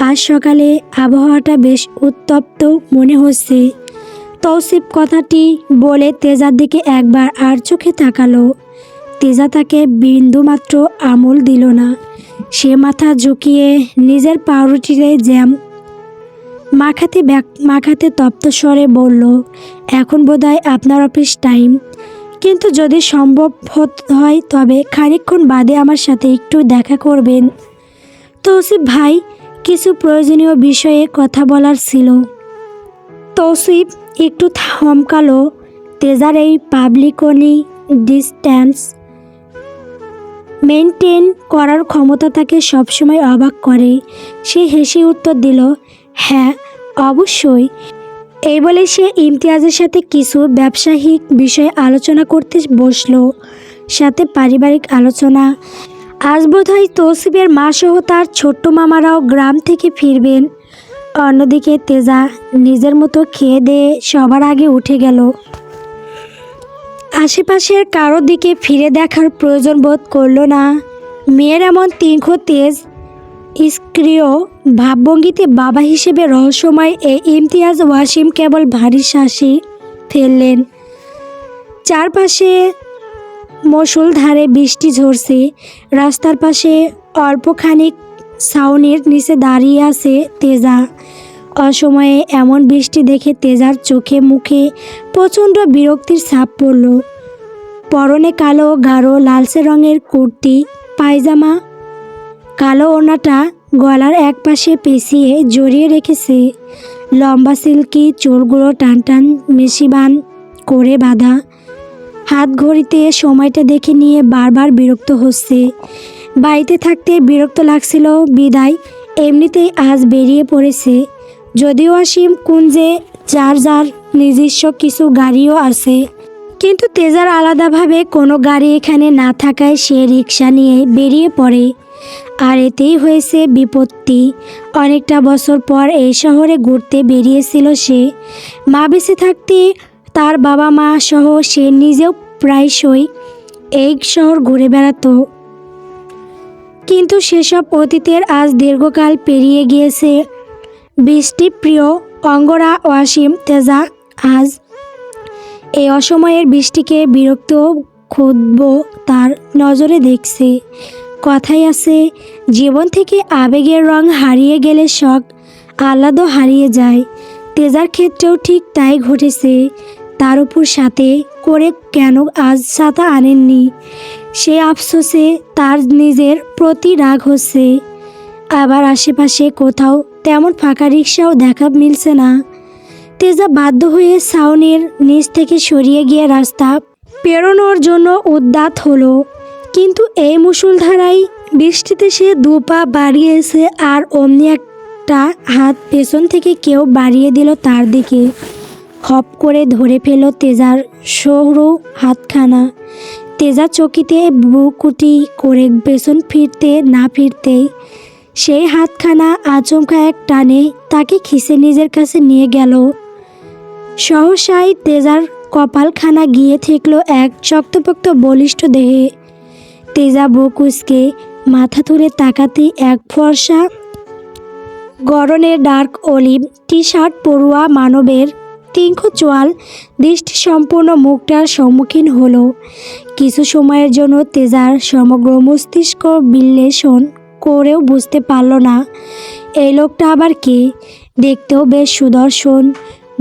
আজ সকালে আবহাওয়াটা বেশ উত্তপ্ত মনে হচ্ছে। তৌসিফ কথাটি বলে তেজার দিকে একবার আর চোখে তাকালো। তেজা তাকে বিন্দুমাত্র আমল দিল না। সে মাথা ঝুঁকিয়ে নিজের পাউরুটিতে জ্যাম মাখাতে তপ্ত স্বরে বলল, এখন বোধহয় আপনার অফিস টাইম, কিন্তু যদি সম্ভব হয় তবে খানিকক্ষণ বাদে আমার সাথে একটু দেখা করবেন। তৌসিফ ভাই, কিছু প্রয়োজনীয় বিষয়ে কথা বলার ছিল। তৌসিফ একটু থমকালো। তেজার এই পাবলিকলি ডিস্ট্যান্স মেনটেন করার ক্ষমতা তাকে সবসময় অবাক করে। সে হেসে উত্তর দিল, হ্যাঁ অবশ্যই। এই বলে সে ইমতিয়াজের সাথে কিছু ব্যবসায়িক বিষয়ে আলোচনা করতে বসলো, সাথে পারিবারিক আলোচনা। আজ বোধহয় তৌসিফের মা সহ তার ছোট্ট মামারাও গ্রাম থেকে ফিরবেন। অন্যদিকে তেজা নিজের মতো খেয়ে দিয়ে সবার আগে উঠে গেল। আশেপাশের কারোর দিকে ফিরে দেখার প্রয়োজন বোধ করল না। মেয়ের এমন তীক্ষ্ণ তেজ স্ক্রিয় ভাবভঙ্গিতে বাবা হিসেবে রহস্যময় এই ইমতিয়াজ ওয়াসিম কেবল ভারী শ্বাসই ফেললেন। চারপাশে মুষলধারে বৃষ্টি ঝরছে। রাস্তার পাশে অল্পখানিক ছাউনির নিচে দাঁড়িয়ে আছে তেজা। অসময়ে এমন বৃষ্টি দেখে তেজার চোখে মুখে প্রচণ্ড বিরক্তির ছাপ পড়ল। পরনে কালো গাঢ় লালচে রঙের কুর্তি পায়জামা, কালো ওড়নাটা গলার এক পাশে পেঁচিয়ে জড়িয়ে রেখেছে। লম্বা সিল্কি চুলগুলো টানটান মেশিবান করে বাঁধা। হাত ঘড়িতে সময়টা দেখে নিয়ে বারবার বিরক্ত হচ্ছে। বাড়িতে থাকতে বিরক্ত লাগছিল বিদায় এমনিতেই আজ বেরিয়ে পড়েছে। যদিও অসীম কুঞ্জে যার যার নিজস্ব কিছু গাড়িও আছে, কিন্তু তেজার আলাদাভাবে কোনো গাড়ি এখানে না থাকায় সে রিক্সা নিয়ে বেরিয়ে পড়ে। আর এতেই হয়েছে বিপত্তি। অনেকটা বছর পর এই শহরে ঘুরতে বেরিয়েছিল সে। মা বেঁচে থাকতে তার বাবা মা সহ সে নিজেও প্রায়শই এই শহর ঘুরে বেড়াতো, কিন্তু সেসব অতীতের আজ দীর্ঘকাল পেরিয়ে গিয়েছে। বৃষ্টিপ্রিয় অঙ্গরা ওয়াসিম তেজা আজ এই অসময়ের বৃষ্টিকে বিরক্ত ক্ষুব্ধ তার নজরে দেখছে। কথাই আছে, জীবন থেকে আবেগের রং হারিয়ে গেলে শখ আহ্লাদও হারিয়ে যায়। তেজার ক্ষেত্রেও ঠিক তাই ঘটেছে। তার উপর সাথে করে কেন আজ ছাতা আনেননি, সে আফসোসে তার নিজের প্রতি রাগ হচ্ছে। আবার আশেপাশে কোথাও তেমন ফাঁকা রিক্সাও দেখা মিলছে না। তেজা বাধ্য হয়ে ছাউনির নিচ থেকে সরিয়ে গিয়ে রাস্তা পেরোনোর জন্য উদ্যত হলো, কিন্তু এই মুষলধারায় বৃষ্টিতে সে দু পা বাড়িয়েছে আর অমনি একটা হাত পেছন থেকে কেউ বাড়িয়ে দিল তার দিকে। খপ করে ধরে ফেল তেজার সরু হাতখানা। তেজা চকিতে বুকুটি করে পেছন ফিরতে না ফিরতেই সেই হাতখানা আচমকা এক টানে তাকে খিসে নিজের কাছে নিয়ে গেল। সহসাই তেজার কপালখানা গিয়ে ঠেকল এক শক্তপোক্ত বলিষ্ঠ দেহে। তেজা বুক উচকে মাথা তুলে তাকাতেই এক ফর্সা গরনের ডার্ক অলিভ টি শার্ট পরুয়া মানবের তীক্ষ্ণ চোয়াল দৃষ্টি সম্পূর্ণ মুখটার সম্মুখীন হলো। কিছু সময়ের জন্য তেজার সমগ্র মস্তিষ্ক বিশ্লেষণ করেও বুঝতে পারল না এই লোকটা আবার কে। দেখতেও বেশ সুদর্শন,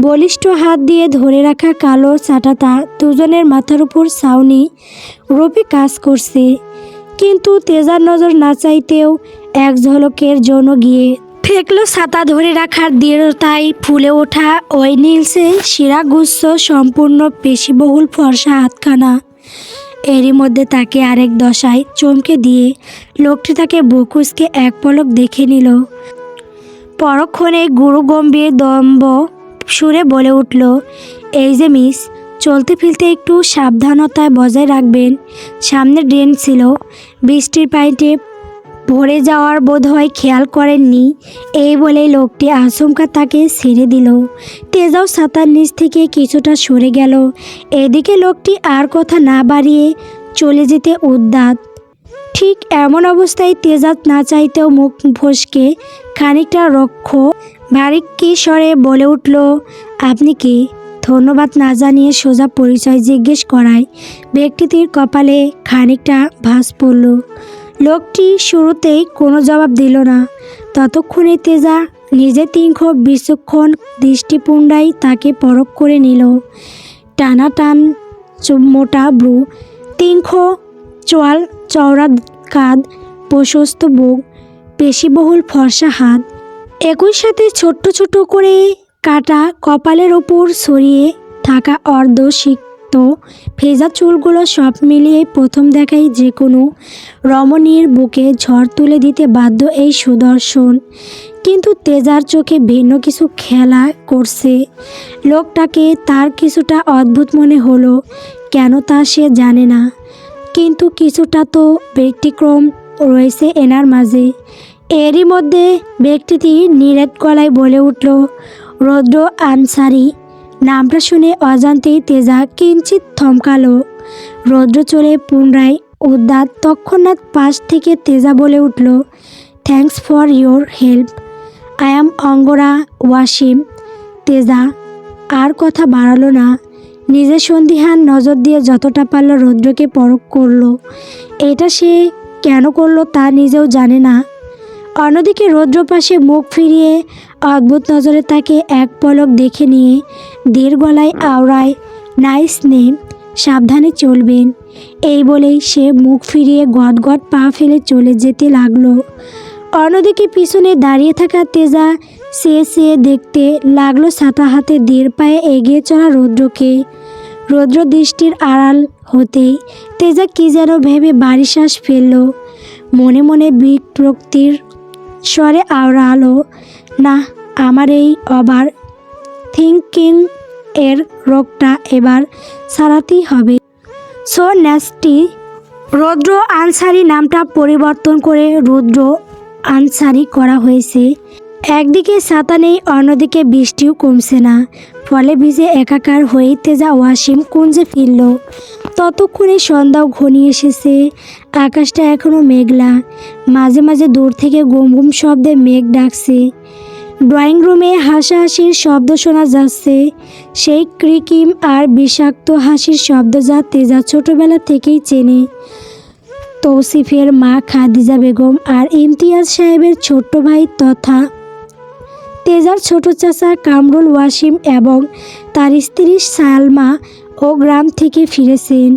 বলিষ্ঠ হাত দিয়ে ধরে রাখা কালো চাটাটা দুজনের মাথার উপর ছাউনি রূপে কাজ করছে। কিন্তু তেজার নজর না চাইতেও এক ঝলকের জন্য গিয়ে ঠেকলো ছাতা ধরে রাখার দৃঢ়তায় ফুলে ওঠা ওই নীলসে শিরাগুচ্ছ সম্পূর্ণ পেশিবহুল ফর্সা হাতখানা। এরই মধ্যে তাকে আরেক দশায় চমকে দিয়ে লোকটি তাকে বকুসকে এক পলক দেখে নিল। পরক্ষণে গুরু গম্ভীর দম্ভ সুরে বলে উঠল, এই যে মিস, চলতে ফিরতে একটু সাবধানতায় বজায় রাখবেন। সামনে ড্রেন ছিল, বৃষ্টির পানিতে ভরে যাওয়ার বোধহয় খেয়াল করেননি। এই বলে লোকটি আচমকা তাকে ছেড়ে দিল। তেজাও ছাতার নিচ থেকে কিছুটা সরে গেল। এদিকে লোকটি আর কথা না বাড়িয়ে চলে যেতে উদ্যত। ঠিক এমন অবস্থায় তেজা না চাইতেও মুখ ফসকে খানিকটা রক্ষ ভারিক্কি স্বরে বলে উঠল, আপনি কে? ধন্যবাদ না জানিয়ে সোজা পরিচয় জিজ্ঞেস করায় ব্যক্তিটির কপালে খানিকটা ভাঁজ পড়ল। লোকটি শুরুতেই কোনো জবাব দিল না। ততক্ষণে তেজা নিজে তীক্ষ্ণ বিচক্ষণ দৃষ্টিপুণ্ডায় তাকে পরখ করে নিল। টানা টান মোটা ব্রু, তীক্ষ্ণ চোয়াল, চওড়া কাঁধ, প্রশস্ত বুক, পেশিবহুল ফর্সা হাত, একই সাথে ছোট্ট ছোট করে কাটা কপালের ওপর ছড়িয়ে থাকা অর্ধসিক্ত ভেজা চুলগুলো সব মিলিয়ে প্রথম দেখাই যে কোনো রমণীর বুকে ঝড় তুলে দিতে বাধ্য এই সুদর্শন। কিন্তু তেজার চোখে ভিন্ন কিছু খেলা করছে। লোকটাকে তার কিছুটা অদ্ভুত মনে হলো, কেন তা সে জানে না, কিন্তু কিছুটা তো ব্যতিক্রম রয়েছে এনার মাঝে। এরই মধ্যে ব্যক্তিটি নিরেট গলায় বলে উঠল, রৌদ্র আনসারি। নামটা শুনে অজান্তেই তেজা কিঞ্চিত থমকালো। রৌদ্র চলে পুনরায় উদ্যত। তৎক্ষণাৎ পাশ থেকে তেজা বলে উঠল, thanks for your help, I am Angara Wasim. Teja আর কথা বাড়ালো না। নিজের সন্দিহান নজর দিয়ে যতটা পারল রৌদ্রকে পরখ করলো। এটা সে কেন করলো তা নিজেও জানে না। অন্যদিকে রৌদ্র পাশে মুখ ফিরিয়ে অদ্ভুত নজরে তাকে এক পলক দেখে নিয়ে ধীর গলায় আওড়ায়, নাইস নেম, সাবধানে চলবেন। এই বলেই সে মুখ ফিরিয়ে গটগট পা ফেলে চলে যেতে লাগলো। অন্যদিকে পিছনে দাঁড়িয়ে থাকা তেজা চেয়ে দেখতে লাগলো ছাতা হাতে ধীর পায়ে এগিয়ে চলা রৌদ্রকে। রৌদ্র দৃষ্টির আড়াল হতেই তেজা কি যেন ভেবে বাড়ি শ্বাস ফেলল। মনে মনে বিরক্তির স্বরে আওড়ালো, না, আমার এই ওভার থিঙ্কিং এর রোগটা এবার সারাতেই হবে। So nasty. রৌদ্র আনসারি নামটা পরিবর্তন করে রুদ্র আনসারি করা হয়েছে। একদিকে ছাতা নেই, অন্যদিকে বৃষ্টিও কমছে না। ফলে ভিজে একাকার হয়ে তেজা ওয়াসিম কুঞ্জে ফিরল। ততক্ষণে সন্ধ্যাও ঘনিয়ে এসেছে। আকাশটা এখনও মেঘলা। মাঝে মাঝে দূর থেকে গুম গুম শব্দে মেঘ ডাকছে। ড্রয়িং রুমে হাসাহাসির শব্দ শোনা যাচ্ছে, সেই কৃত্রিম আর বিষাক্ত হাসির শব্দ যা তেজা ছোটবেলা থেকেই চেনে। তৌসিফের মা খাদিজা বেগম আর ইমতিয়াজ সাহেবের ছোট্ট ভাই তথা তেজার ছোট চাচা কামরুল ওয়াসিম এবং তার স্ত্রী সালমা ও গ্রাম থেকে ফিরেছেন।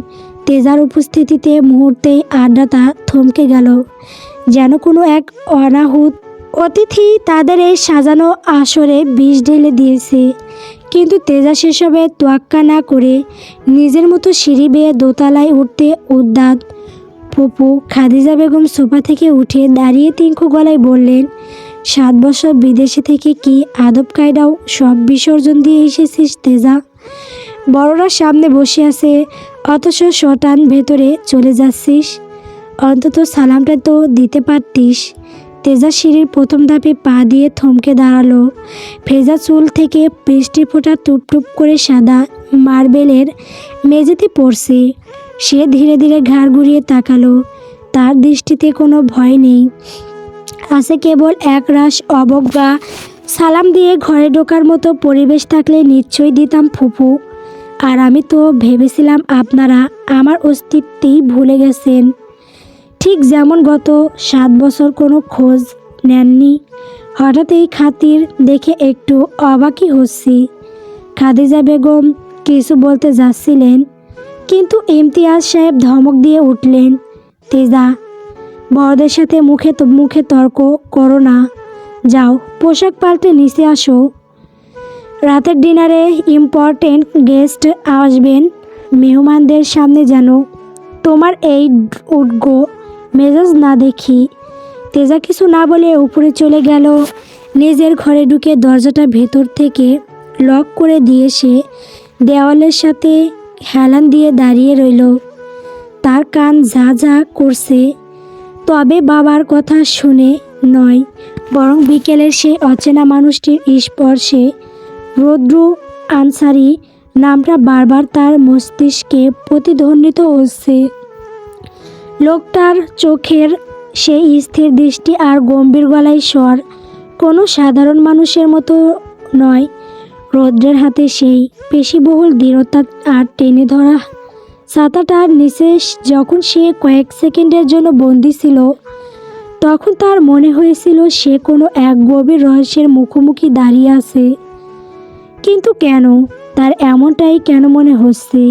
তেজার উপস্থিতিতে মুহূর্তেই আড্ডাটা থমকে গেল, যেন কোনো এক অনাহুত অতিথি তাদের এই সাজানো আসরে বিষ ঢেলে দিয়েছে। কিন্তু তেজা সেসবে তোয়াক্কা না করে নিজের মতো সিঁড়ি বেয়ে দোতলায় উঠতে উদ্যত। ফুপু খাদিজা বেগম সোফা থেকে উঠে দাঁড়িয়ে তিনকু গলায় বললেন, 7 বছর বিদেশে থেকে কি আদব কায়দাও সব বিসর্জন দিয়ে এসেছিস তেজা? বড়রা সামনে বসে আছে অথচ শটান ভেতরে চলে যাচ্ছিস। অন্তত সালামটা তো দিতে পারতিস। তেজা সিঁড়ির প্রথম ধাপে পা দিয়ে থমকে দাঁড়ালো। ভেজা চুল থেকে বৃষ্টি ফোঁটা টুপটুপ করে সাদা মার্বেলের মেঝেতে পড়ছে। সে ধীরে ধীরে ঘাড় ঘুরিয়ে তাকালো। তার দৃষ্টিতে কোনো ভয় নেই, আছে কেবল একরাশ অবজ্ঞা। সালাম দিয়ে ঘরে ঢোকার মতো পরিবেশ থাকলে নিশ্চয়ই দিতাম ফুপু। আর আমি তো ভেবেছিলাম আপনারা আমার অস্তিত্বই ভুলে গেছেন, ঠিক যেমন গত 7 বছর কোনো খোঁজ নেননি। হঠাৎ এই খাতির দেখে একটু অবাকই হচ্ছি। খাদিজা বেগম কিছু বলতে যাচ্ছিলেন, কিন্তু ইমতিয়াজ সাহেব ধমক দিয়ে উঠলেন, তেজা, বড়দের সাথে মুখে তর্ক করো না। যাও, পোশাক পাল্টে নিচে আসো। রাতের ডিনারে ইম্পর্টেন্ট গেস্ট আসবেন। মেহমানদের সামনে যেন তোমার এই উটগো মেজাজ না দেখি। তেজা কিছু না বলে উপরে চলে গেল। নিজের ঘরে ঢুকে দরজাটা ভেতর থেকে লক করে দিয়ে সে দেওয়ালের সাথে হেলান দিয়ে দাঁড়িয়ে রইল। তার কান ঝা ঝা করছে, তবে বাবার কথা শুনে নয়, বরং বিকেলের সেই অচেনা মানুষটির স্পর্শে। রৌদ্র আনসারি নামটা বারবার তার মস্তিষ্কে প্রতিধ্বনিত হচ্ছে। লোকটার চোখের সেই স্থির দৃষ্টি আর গম্ভীর গলায় স্বর কোনো সাধারণ মানুষের মতো নয়। রৌদ্রের হাতে সেই পেশিবহুল দৃঢ়তা আর টেনে ধরা ছাতাটার নিচে যখন সে কয়েক সেকেন্ডের জন্য বন্দী ছিল, তখন তার মনে হয়েছিল সে কোনো এক গভীর রহস্যের মুখোমুখি দাঁড়িয়ে আছে। কিন্তু কেন তার এমনটাই কেন মনে হচ্ছে?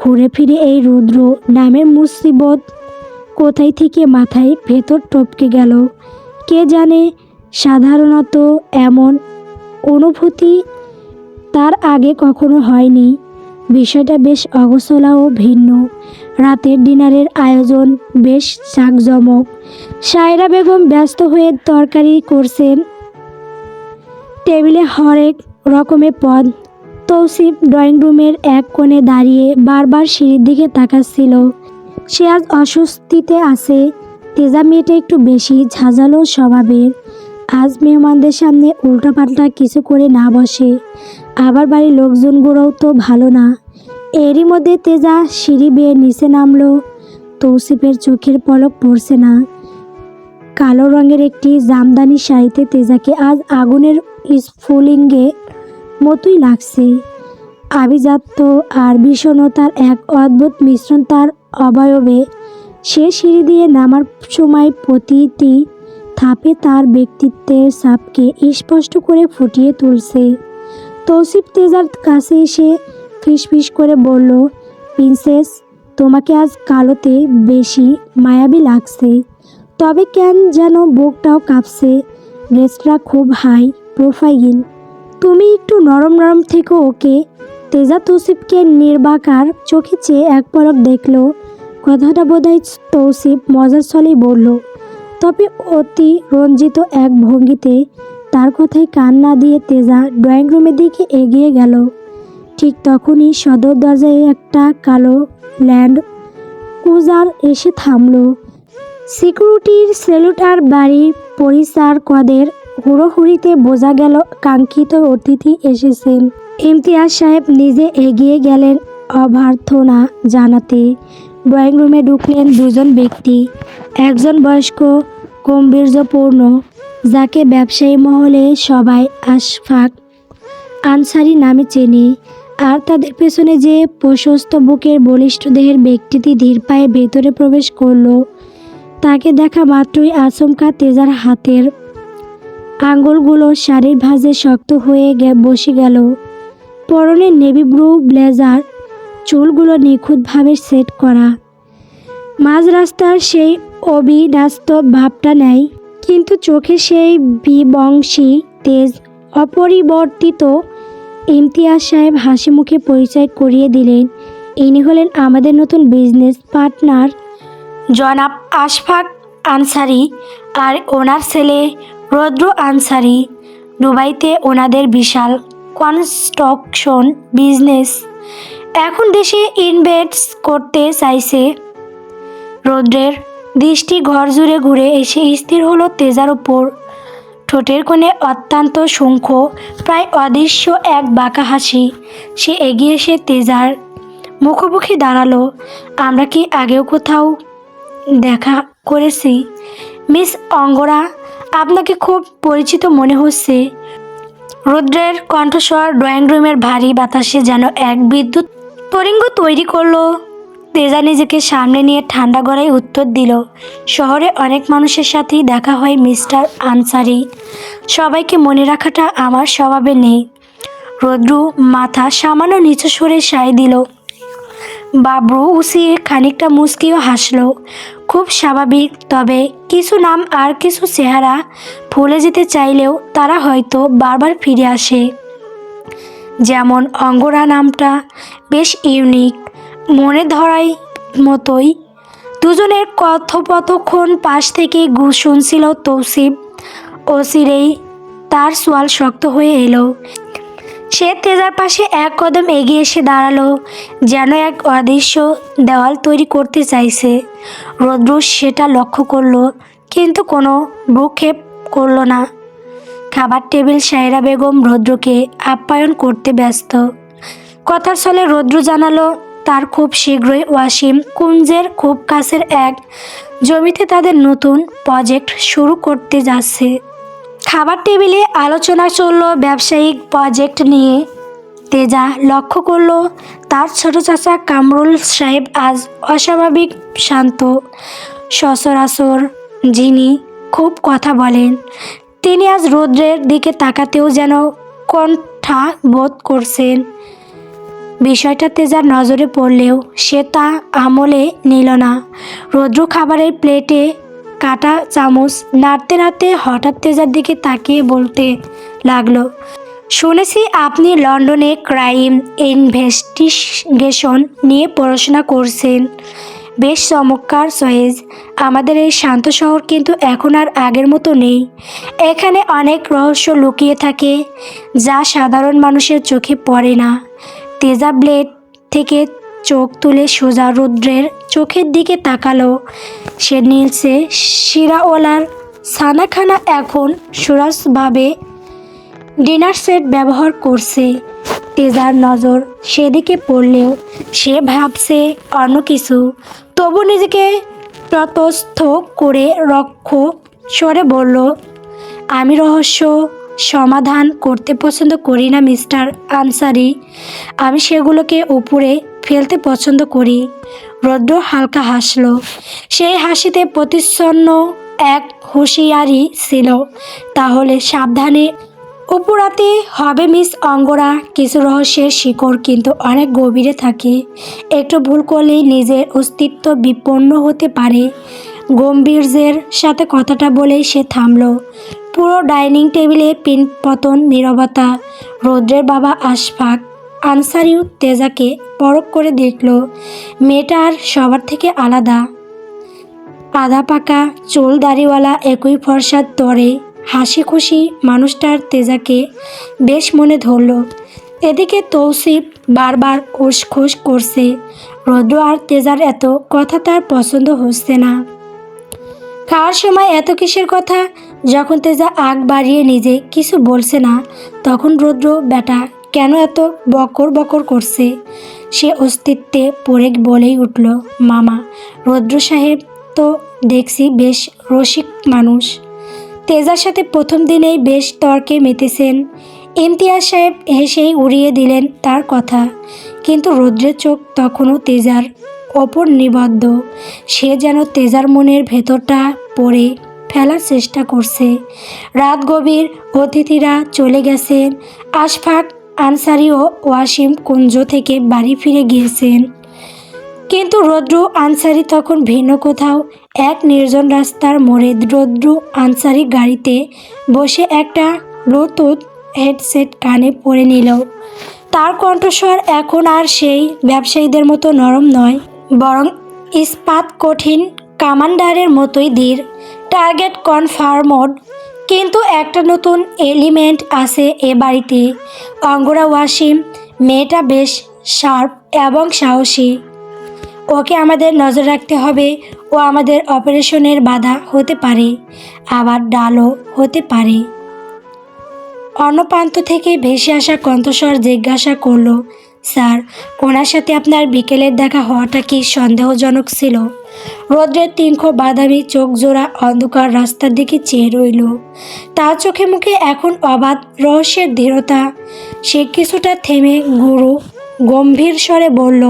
ঘুরে ফিরে এই রুদ্র নামের মুসিবত কোথায় থেকে মাথায় ভেতর টপকে গেল কে জানে। সাধারণত এমন অনুভূতি তার আগে কখনো হয়নি। বিষয়টা বেশ অগোছলা ও ভিন্ন। রাতের ডিনারের আয়োজন বেশ জাঁকজমক। সায়রা বেগম ব্যস্ত হয়ে তরকারি করছেন, টেবিলে হরেক রকমের পদ। তৌসিফ ড্রয়িং রুমের এক কোণে দাঁড়িয়ে বারবার সিঁড়ির দিকে তাকাচ্ছিল। সে আজ অস্বস্তিতে আছে। তেজা মেয়েটা একটু বেশি ঝাঁঝালো স্বভাবের। আজ মেহমানদের সামনে উল্টাপাল্টা কিছু করে না বসে। আবার বাড়ির লোকজনগুলোও তো ভালো না। এরই মধ্যে তেজা সিঁড়ি বেয়ে নিচে নামলো। তৌসিফের চোখের পলক পড়ছে না। কালো রঙের একটি জামদানি শাড়িতে তেজাকে আজ আগুনের স্ফুলিঙ্গে মতোই লাগছে। আভিজাত্য আর বিষণ্ণতার এক অদ্ভুত মিশ্রণ তার অবয়বে। সে সিঁড়ি দিয়ে নামার সময় প্রতিটি ধাপে তার ব্যক্তিত্বের ছাপকে স্পষ্ট করে ফুটিয়ে তুলছে। তৌসিফ তেজার কাছে এসে ফিসফিস করে বলল, প্রিন্সেস, তোমাকে আজ কালোতে বেশি মায়াবী লাগছে। তবে কেন যেন বুকটাও কাঁপছে। ড্রেসটা খুব হাই প্রোফাইল। তুমি একটু নরম নরম থেকো ওকে। তেজা তৌসিফকে নির্বাকার চোখে চেয়ে এক পলক দেখল। কথাটা বোধহয় তৌসিফ মজার ছলেই বলল, তবে অতি রঞ্জিত এক ভঙ্গিতে। তার কথায় কান না দিয়ে তেজা ড্রয়িং রুমের দিকে এগিয়ে গেল। ঠিক তখনই সদর দরজায় একটা কালো ল্যান্ড ক্রুজার এসে থামল। সিকিউরিটির সেলুট আর বাড়ির পরিচারকদের হুড়োহুড়িতে বোঝা গেল কাঙ্ক্ষিত অতিথি এসেছেন। ইমতিয়াজ সাহেব নিজে এগিয়ে গেলেন অভ্যর্থনা জানাতে। ড্রয়িং রুমে ঢুকলেন দুজন ব্যক্তি। একজন বয়স্ক গাম্ভীর্যপূর্ণ, যাকে ব্যবসায়ী মহলে সবাই আশফাক আনসারি নামে চেনে। আর তাদের পেছনে যে প্রশস্ত বুকের বলিষ্ঠ দেহের ব্যক্তিটি ধীর পায়ে ভেতরে প্রবেশ করল, তাকে দেখা মাত্রই আচমকা তেজার হাতের আঙুলগুলো শাড়ির ভাঁজে শক্ত হয়ে বসে গেল। পরনে নেভি ব্লু ব্লেজার, চুলগুলো নিখুঁতভাবে সেট করা। মাঝ রাস্তার সেই অবিন্যস্ত ভাবটা নেই, কিন্তু চোখে সেই বিবংশী তেজ অপরিবর্তিত। ইমতিয়াজ সাহেব হাসি মুখে পরিচয় করিয়ে দিলেন, ইনি হলেন আমাদের নতুন বিজনেস পার্টনার জনাব আশফাক আনসারি আর ওনার ছেলে রৌদ্র আনসারি। দুবাইতে ওনাদের বিশাল কনস্ট্রাকশন বিজনেস, এখন দেশে ইনভেস্ট করতে চাইছে। রৌদ্রের দৃষ্টি ঘর জুড়ে ঘুরে এসে স্থির হলো তেজার উপর। ঠোঁটের কোণে অত্যন্ত সূক্ষ্ম, প্রায় অদৃশ্য এক বাঁকা হাসি। সে এগিয়ে এসে তেজার মুখোমুখি দাঁড়ালো। আমরা কি আগেও কোথাও দেখা করেছি? মিস অঙ্গরা, আপনাকে খুব পরিচিত মনে হচ্ছে। রুদ্রের কণ্ঠস্বর ড্রয়িং রুমের ভারী বাতাসে যেন এক বিদ্যুৎ তরঙ্গ তৈরি করলো। তেজা নিজেকে সামনে নিয়ে ঠান্ডা গলায় উত্তর দিল, শহরে অনেক মানুষের সাথেই দেখা হয় মিস্টার আনসারি, সবাইকে মনে রাখাটা আমার স্বভাবে নেই। রৌদ্র মাথা সামান্য নিচু সরে সায় দিল। বাবু উসিয়ে খানিকটা মুচকিও হাসল। খুব স্বাভাবিক, তবে কিছু নাম আর কিছু চেহারা ভুলে যেতে চাইলেও তারা হয়তো বারবার ফিরে আসে। যেমন অঙ্গরা নামটা বেশ ইউনিক, মনে ধরাই মতোই। দুজনের কথোপকথন পাশ থেকে শুনছিল তৌসিফ। অচিরেই তার সোয়াল শক্ত হয়ে এলো। সে তেজার পাশে এক কদম এগিয়ে এসে দাঁড়ালো, যেন এক অদৃশ্য দেওয়াল তৈরি করতে চাইছে। রৌদ্র সেটা লক্ষ্য করলো, কিন্তু কোনো ভ্রুক্ষেপ করলো না। খাবার টেবিল সায়রা বেগম রৌদ্রকে আপ্যায়ন করতে ব্যস্ত। কথার ছলে রৌদ্র জানালো, তার খুব শীঘ্রই ওয়াসিম কুঞ্জের খুব কাছের এক জমিতে তাদের নতুন প্রজেক্ট শুরু করতে যাচ্ছে। খাবার টেবিলে আলোচনা চলল ব্যবসায়িক প্রজেক্ট নিয়ে। তেজা লক্ষ্য করল তার ছোট চাচা কামরুল সাহেব আজ অস্বাভাবিক শান্ত। সচরাচর যিনি খুব কথা বলেন, তিনি আজ রৌদ্রের দিকে তাকাতেও যেন কণ্ঠা বোধ করছেন। বিষয়টা তেজার নজরে পড়লেও সে তা আমলে নিল না। রৌদ্র খাবারের প্লেটে কাটা চামচ নাড়তে নাড়তে হঠাৎ তেজার দিকে তাকিয়ে বলতে লাগলো, শুনেছি আপনি লন্ডনে ক্রাইম ইনভেস্টিগেশন নিয়ে পড়াশোনা করছেন। বেশ চমৎকার চয়েস। আমাদের এই শান্ত শহর কিন্তু এখন আর আগের মতো নেই। এখানে অনেক রহস্য লুকিয়ে থাকে, যা সাধারণ মানুষের চোখে পড়ে না। তেজা ব্লেড থেকে চোখ তুলে সোজা রৌদ্রের চোখের দিকে তাকালো। সে নীলসে শিরাওয়ালার ছানাখানা এখন সুরসভাবে ডিনার সেট ব্যবহার করছে। তেজার নজর সেদিকে পড়লেও সে ভাবছে অন্য কিছু। তবু নিজেকে তটস্থ করে রক্ষ স্বরে বলল, আমি রহস্য সমাধান করতে পছন্দ করি না মিস্টার আনসারি, আমি সেগুলোকে উপরে ফেলতে পছন্দ করি। রৌদ্র হালকা হাসল। সেই হাসিতে প্রতিচ্ছন্ন এক হুঁশিয়ারি ছিল। তাহলে সাবধানে উপরাতে হবে মিস অঙ্গরা। কিছু রহস্যের শিকড় কিন্তু অনেক গভীরে থাকে, একটু ভুল করলেই নিজের অস্তিত্ব বিপন্ন হতে পারে। গম্ভীর্যের সাথে কথাটা বলেই সে থামল। পুরো ডাইনিং টেবিলে পিনপতন নীরবতা। রৌদ্রের বাবা আশফাক আনসারিও তেজাকে পরখ করে দেখল। মেয়েটা আর সবার থেকে আলাদা। আধা পাকা চুল দাড়িওয়ালা, একই ফর্সার তরে হাসি খুশি মানুষটার তেজাকে বেশ মনে ধরল। এদিকে তৌসিফ বারবার উসখুস করছে। রৌদ্র আর তেজার এত কথা তার পছন্দ হচ্ছে না। খাওয়ার সময় এত কিসের কথা? যখন তেজা আগ বাড়িয়ে নিজে কিছু বলছে না, তখন রৌদ্র বেটা কেন এত বকর বকর করছে? সে অস্তিত্বে পড়ে বলেই উঠল, মামা, রৌদ্র সাহেব তো দেখছি বেশ রসিক মানুষ। তেজার সাথে প্রথম দিনেই বেশ তর্কে মেতেছেন। ইমতিয়াজ সাহেব হেসেই উড়িয়ে দিলেন তার কথা, কিন্তু রৌদ্রের চোখ তখনও তেজার ওপর নিবদ্ধ। সে যেন তেজার মনের ভেতরটা পড়ে ফেলার চেষ্টা করছে। রাত গভীর, অতিথিরা চলে গেছেন। আশফাক, আনসারি ও ওয়াসিম কুঞ্জ থেকে বাড়ি ফিরে গিয়েছেন। কিন্তু রৌদ্র আনসারি তখন ভিন্ন কোথাও, এক নির্জন রাস্তার মোড়ে। রৌদ্র আনসারি গাড়িতে বসে একটা ব্লুটুথ হেডসেট কানে পরে নিল। তার কণ্ঠস্বর এখন আর সেই ব্যবসায়ীদের মতো নরম নয়, বরং ইস্পাত কঠিন কামান্ডারের মতোই ধীর। Target confirmed. কিন্তু একটা নতুন এলিমেন্ট আছে এ বাড়িতে। অঙ্গরা ওয়াসিম মেয়েটা বেশ শার্প এবং সাহসী। ওকে আমাদের নজর রাখতে হবে। ও আমাদের অপারেশনের বাধা হতে পারে, আবার ডালও হতে পারে। অন্য প্রান্ত থেকে ভেসে আসা কণ্ঠস্বর জিজ্ঞাসা করল, স্যার, ওনার সাথে আপনার বিকেলের দেখা হওয়াটা কি সন্দেহজনক ছিল? রৌদ্রের তীক্ষ্ণ বাদামি চোখ জোড়া অন্ধকার রাস্তার দিকে চেয়ে রইল। তার চোখে মুখে এখন অবাধ রহস্যের দৃঢ়তা। সে কিছুটা থেমে গুরু গম্ভীর স্বরে বলল,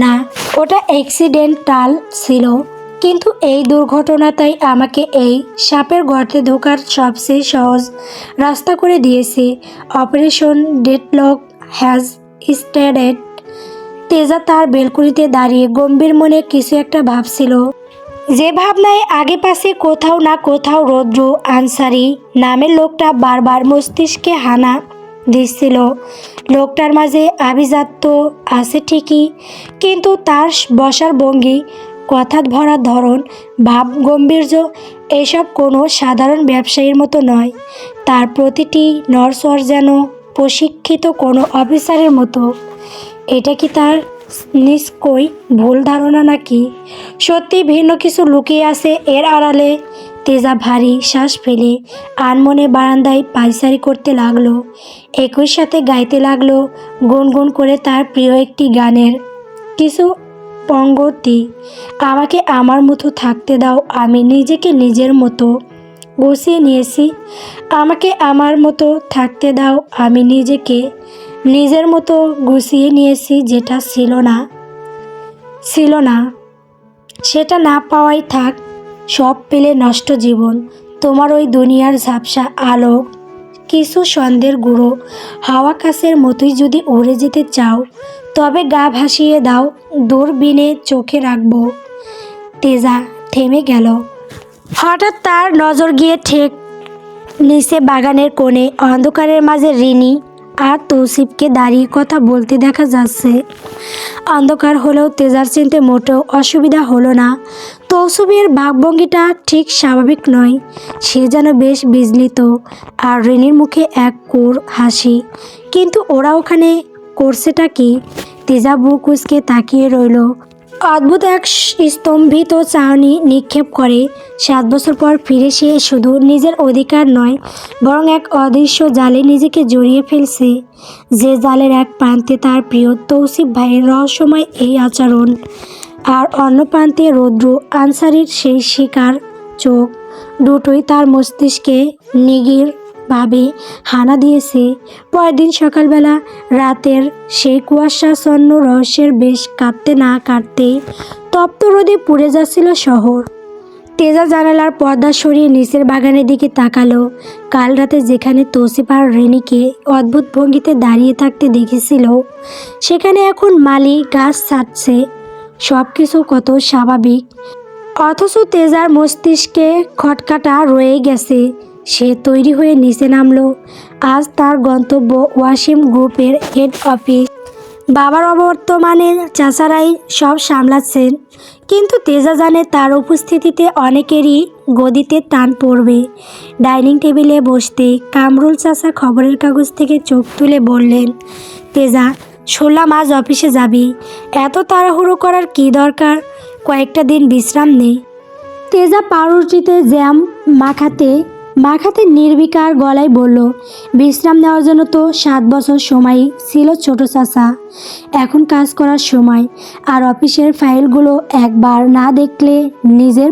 না, ওটা অ্যাক্সিডেন্টাল ছিল। কিন্তু এই দুর্ঘটনাটাই আমাকে এই সাপের গর্তে ঢোকার সবচেয়ে সহজ রাস্তা করে দিয়েছে। Operation deadlock has started. Teja তার বেলকুনিতে দাঁড়িয়ে গম্ভীর মনে কিছু একটা ভাবছিল, যে ভাবনায় আগে পাশে কোথাও না কোথাও রৌদ্র আনসারি নামের লোকটা বারবার মস্তিষ্কে হানা দিচ্ছিল। লোকটার মাঝে আভিজাত্য আছে ঠিকই, কিন্তু তার বসার ভঙ্গি, কথা ভরার ধরন, ভাব গম্ভীর্য, এসব কোনো সাধারণ ব্যবসায়ীর মতো নয়। তার প্রতিটি নড়চড় যেন প্রশিক্ষিত কোনো অফিসারের মতো। এটা কি তার নিষ্কই ভুল ধারণা, নাকি সত্যি ভিন্ন কিছু লুকিয়ে আছে এর আড়ালে? তেজা ভারী শ্বাস ফেলে আনমনে বারান্দায় পায়চারি করতে লাগলো। একই সাথে গাইতে লাগলো গুনগুন করে তার প্রিয় একটি গানের কিছু পঙ্গতি। আমাকে আমার মতো থাকতে দাও, আমি নিজেকে নিজের মতো গুছিয়ে নিয়েছি। আমাকে আমার মতো থাকতে দাও, আমি নিজেকে নিজের মতো গুছিয়ে নিয়েছি। যেটা ছিল না সেটা না পাওয়াই থাক। সব পেলে নষ্ট জীবন। তোমার ওই দুনিয়ার ঝাপসা আলো, কিছু সন্ধ্যের গুঁড়ো হাওয়া কাছের মতোই যদি উড়ে যেতে চাও, তবে গা ভাসিয়ে দাও, দূরবীনে চোখে রাখবো। তেজা থেমে গেল। হঠাৎ তার নজর গিয়ে ঠিক নিচে বাগানের কোণে অন্ধকারের মাঝে রিনি আর তৌসিফকে দাঁড়িয়ে কথা বলতে দেখা যাচ্ছে। অন্ধকার হলেও তেজার চিনতে মোটেও অসুবিধা হলো না। তৌসিফের ভাবভঙ্গিটা ঠিক স্বাভাবিক নয়, সে যেন বেশ বিচলিত। আর রিনির মুখে এক কোর হাসি। কিন্তু ওরা ওখানে করছেটা কি? তেজা বুক উচকে তাকিয়ে রইল। অদ্ভুত এক স্তম্ভিত চাহনি নিক্ষেপ করে। 7 বছর পর ফিরে সে শুধু নিজের অধিকার নয়, বরং এক অদৃশ্য জালে নিজেকে জড়িয়ে ফেলছে। যে জালের এক প্রান্তে তার প্রিয় তৌসিফ ভাইয়ের রহস্যময় এই আচরণ, আর অন্য প্রান্তে রৌদ্র আনসারির সেই শিকার চোখ। দুটোই তার মস্তিষ্কে নিবিড়ভাবে হানা দিয়েছে। পরের দিন সকালবেলা রাতের সেই কুয়াশাচ্ছন্ন রহস্যের বেশ কাটতে না কাটতেই তপ্ত রোদে পুড়ে যাচ্ছিল শহর। তেজা জানালার পর্দা সরিয়ে নিচের বাগানের দিকে তাকালো। কাল রাতে যেখানে তৌসিফ আর রেনিকে অদ্ভুত ভঙ্গিতে দাঁড়িয়ে থাকতে দেখেছিল, সেখানে এখন মালি গাছ ছাড়ছে। সব কিছু কত স্বাভাবিক, অথচ তেজার মস্তিষ্কে খটকাটা রয়ে গেছে। সে তৈরি হয়ে নিচে নামলো। আজ তার গন্তব্য ওয়াসিম গ্রুপের হেড অফিস। বাবার অবর্তমানে চাচারাই সব সামলাচ্ছেন, কিন্তু তেজা জানে তার উপস্থিতিতে অনেকেরই গদিতে টান পড়বে। ডাইনিং টেবিলে বসতে কামরুল চাচা খবরের কাগজ থেকে চোখ তুলে বললেন, তেজা, শুনলাম আজ অফিসে যাবি। এত তাড়াহুড়ো করার কি দরকার? কয়েকটা দিন বিশ্রাম নেই। তেজা পাউরুটিতে জ্যাম মাখাতে নির্বিকার গলায় বলল, বিশ্রাম নেওয়ার জন্য তো 7 বছর সময় ছিল ছোট চাচা। এখন কাজ করার সময়। আর অফিসের ফাইলগুলো একবার না দেখলে নিজের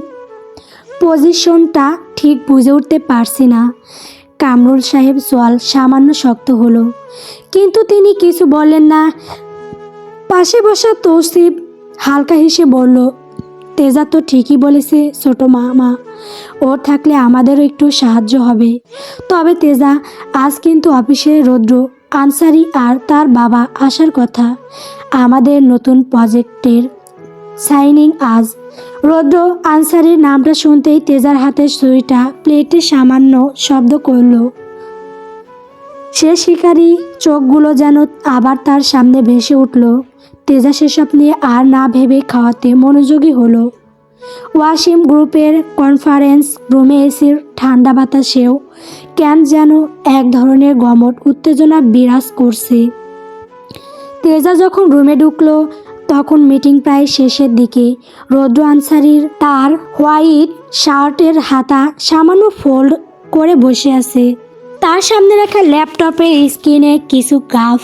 পজিশনটা ঠিক বুঝে উঠতে পারছি না। কামরুল সাহেব সোয়াল সামান্য শক্ত হলো, কিন্তু তিনি কিছু বললেন না। পাশে বসা তৌসিফ হালকা হেসে বলল, তেজা তো ঠিকই বলেছে ছোট মামা, ওর থাকলে আমাদেরও একটু সাহায্য হবে। তবে তেজা, আজ কিন্তু অফিসে রৌদ্র আনসারি আর তার বাবা আসার কথা। আমাদের নতুন প্রজেক্টের সাইনিং আজ। রৌদ্র আনসারির নামটা শুনতেই তেজার হাতের ছুরিটা প্লেটে সামান্য শব্দ করল। সে শিকারী চোখগুলো যেন আবার তার সামনে ভেসে উঠল। তেজা সেসব নিয়ে আর না ভেবে খাওয়াতে মনোযোগী হলো। ওয়াসিম গ্রুপের কনফারেন্স রুমে এসির ঠান্ডা বাতাসেও কেন যেন এক ধরনের গমট উত্তেজনা বিরাজ করছে। তেজা যখন রুমে ঢুকলো তখন মিটিং প্রায় শেষের দিকে। রৌদ্র আনসারির তার হোয়াইট শার্টের হাতা সামান্য ফোল্ড করে বসে আছে। তার সামনে রাখা ল্যাপটপের স্ক্রিনে কিছু গ্রাফ।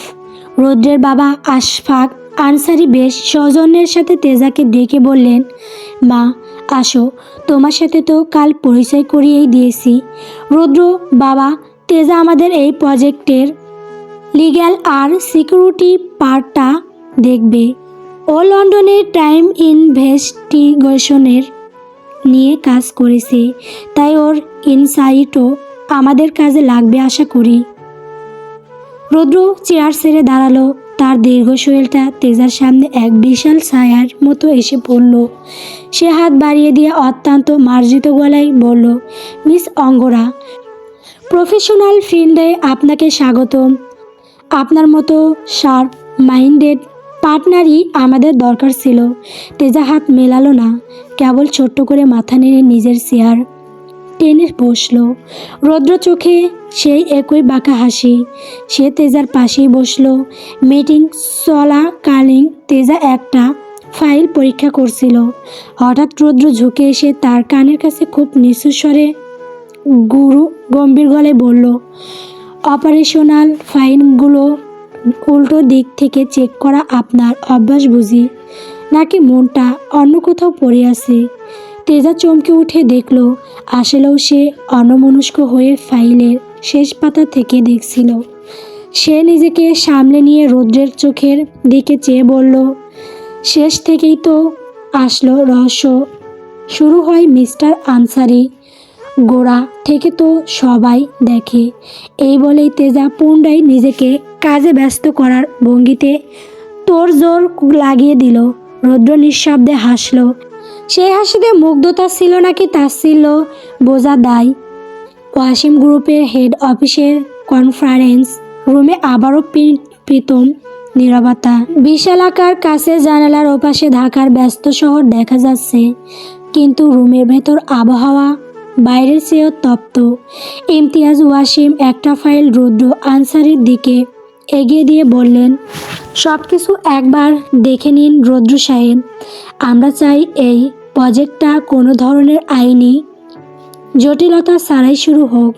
রৌদ্রের বাবা আশফাক আনসারি বেশ সৌজন্যের সাথে তেজাকে ডেকে বললেন, মা আসো, তোমার সাথে তো কাল পরিচয় করিয়েই দিয়েছি। রৌদ্র বাবা, তেজা আমাদের এই প্রজেক্টের লিগ্যাল আর সিকিউরিটি পার্টটা দেখবে। ও লন্ডনের টাইম ইনভেস্টিগেশনের নিয়ে কাজ করেছে, তাই ওর ইনসাইটও আমাদের কাজে লাগবে আশা করি। রৌদ্র চেয়ার ছেড়ে দাঁড়ালো। তার দীর্ঘ শরীরটা তেজার সামনে এক বিশাল ছায়ার মতো এসে পড়ল। সে হাত বাড়িয়ে দিয়ে অত্যন্ত মার্জিত গলায় বলল, মিস অঙ্গরা, প্রফেশনাল ফিল্ডে আপনাকে স্বাগতম। আপনার মতো শার্প মাইন্ডেড পার্টনারই আমাদের দরকার ছিল। তেজা হাত মেলালো না, কেবল ছোট্ট করে মাথা নেড়ে নিজের চেয়ার টেনে বসল। রৌদ্র চোখে সেই একই বাঁকা হাসি। সে তেজার পাশেই বসল। মিটিং চলাকালীন তেজা একটা ফাইল পরীক্ষা করছিল। হঠাৎ রৌদ্র ঝুঁকে এসে তার কানের কাছে খুব নিচু স্বরে গম্ভীর গলায় বলল, অপারেশনাল ফাইলগুলো উল্টো দিক থেকে চেক করা আপনার অভ্যাস বুঝি, নাকি মনটা অন্য কোথাও পড়ে আছে? তেজা চমকে উঠে দেখল আসলেও সে অন্যমনস্ক হয়ে ফাইলের শেষ পাতা থেকে দেখছিল। সে নিজেকে সামলে নিয়ে রৌদ্রের চোখের দিকে চেয়ে বলল, শেষ থেকেই তো আসলো রহস্য। শুরু হয় মিস্টার আনসারি, গোড়া থেকে তো সবাই দেখে। এই বলেই তেজা পুনরায় নিজেকে কাজে ব্যস্ত করার ভঙ্গিতে তোড়জোড় লাগিয়ে দিল। রৌদ্র নিঃশব্দে হাসল। সেই হাসিতে মুগ্ধতা ছিল নাকি তাচ্ছিল্য বোঝা দায়। ওয়াসিম গ্রুপের হেড অফিসের কনফারেন্স রুমে আবারও প্রীতম নীরবতা। বিশালাকার কাছের জানালার ওপাশে ঢাকার ব্যস্ত শহর দেখা যাচ্ছে, কিন্তু রুমের ভেতর আবহাওয়া বাইরের চেয়েও তপ্ত। ইমতিয়াজ ওয়াসিম একটা ফাইল রৌদ্র আনসারির দিকে এগিয়ে দিয়ে বললেন, সব কিছু একবার দেখে নিন রৌদ্র সাহেব। আমরা চাই এই প্রজেক্টটা কোনো ধরনের আইনি জটিলতা ছাড়াই শুরু হোক।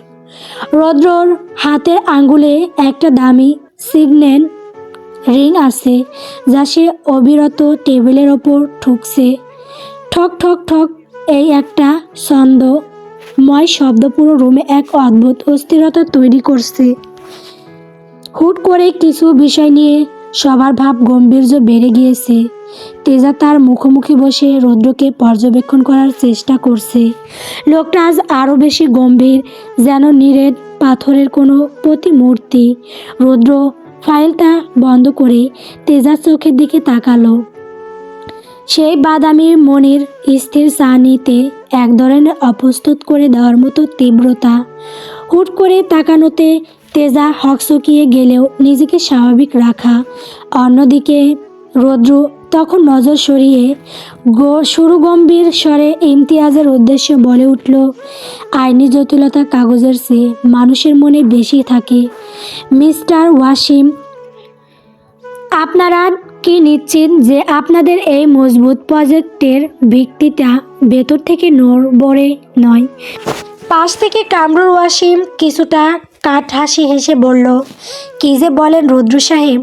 রৌদ্রর হাতের আঙ্গুলে একটা দামি সিগন্যাল রিং আছে, যা সে অবিরত টেবিলের ওপর ঠুকছে। ঠক ঠক ঠক, এই একটা ছন্দময় শব্দ পুরো রুমে এক অদ্ভুত অস্থিরতা তৈরি করছে। হুট করে কিছু বিষয় নিয়ে সবার ভাব গাম্ভীর্য বেড়ে গিয়েছে। তেজা তার মুখোমুখি বসে রৌদ্রকে পর্যবেক্ষণ করার চেষ্টা করছে। লোকটা আজ আরও বেশি গম্ভীর, যেন নিরেট পাথরের কোনো প্রতিমূর্তি। রৌদ্র ফাইলটা বন্ধ করে তেজার চোখের দিকে তাকালো। সেই বাদামি মনির স্থির চাহনিতে এক ধরনের অপ্রস্তুত করে দেওয়ার মতো তীব্রতা। হুট করে তাকানোতে তেজা হকচকিয়ে গেলেও নিজেকে স্বাভাবিক রাখা। অন্যদিকে রৌদ্র তখন নজর সরিয়ে শুরু গম্ভীর স্বরে ইমতিয়াজের উদ্দেশ্যে বলে উঠল, আইনি জটিলতা কাগজের চেয়ে মানুষের মনে বেশি থাকে। মিস্টার ওয়াসিম, আপনারা কি নিশ্চিত যে আপনাদের এই মজবুত প্রজেক্টের ভিত্তিটা ভেতর থেকে নড়বড়ে নয়? পাশ থেকে কামরুল ওয়াসিম কিছুটা কাঠ হাসি হেসে বলল, কী যে বলেন রৌদ্র সাহেব,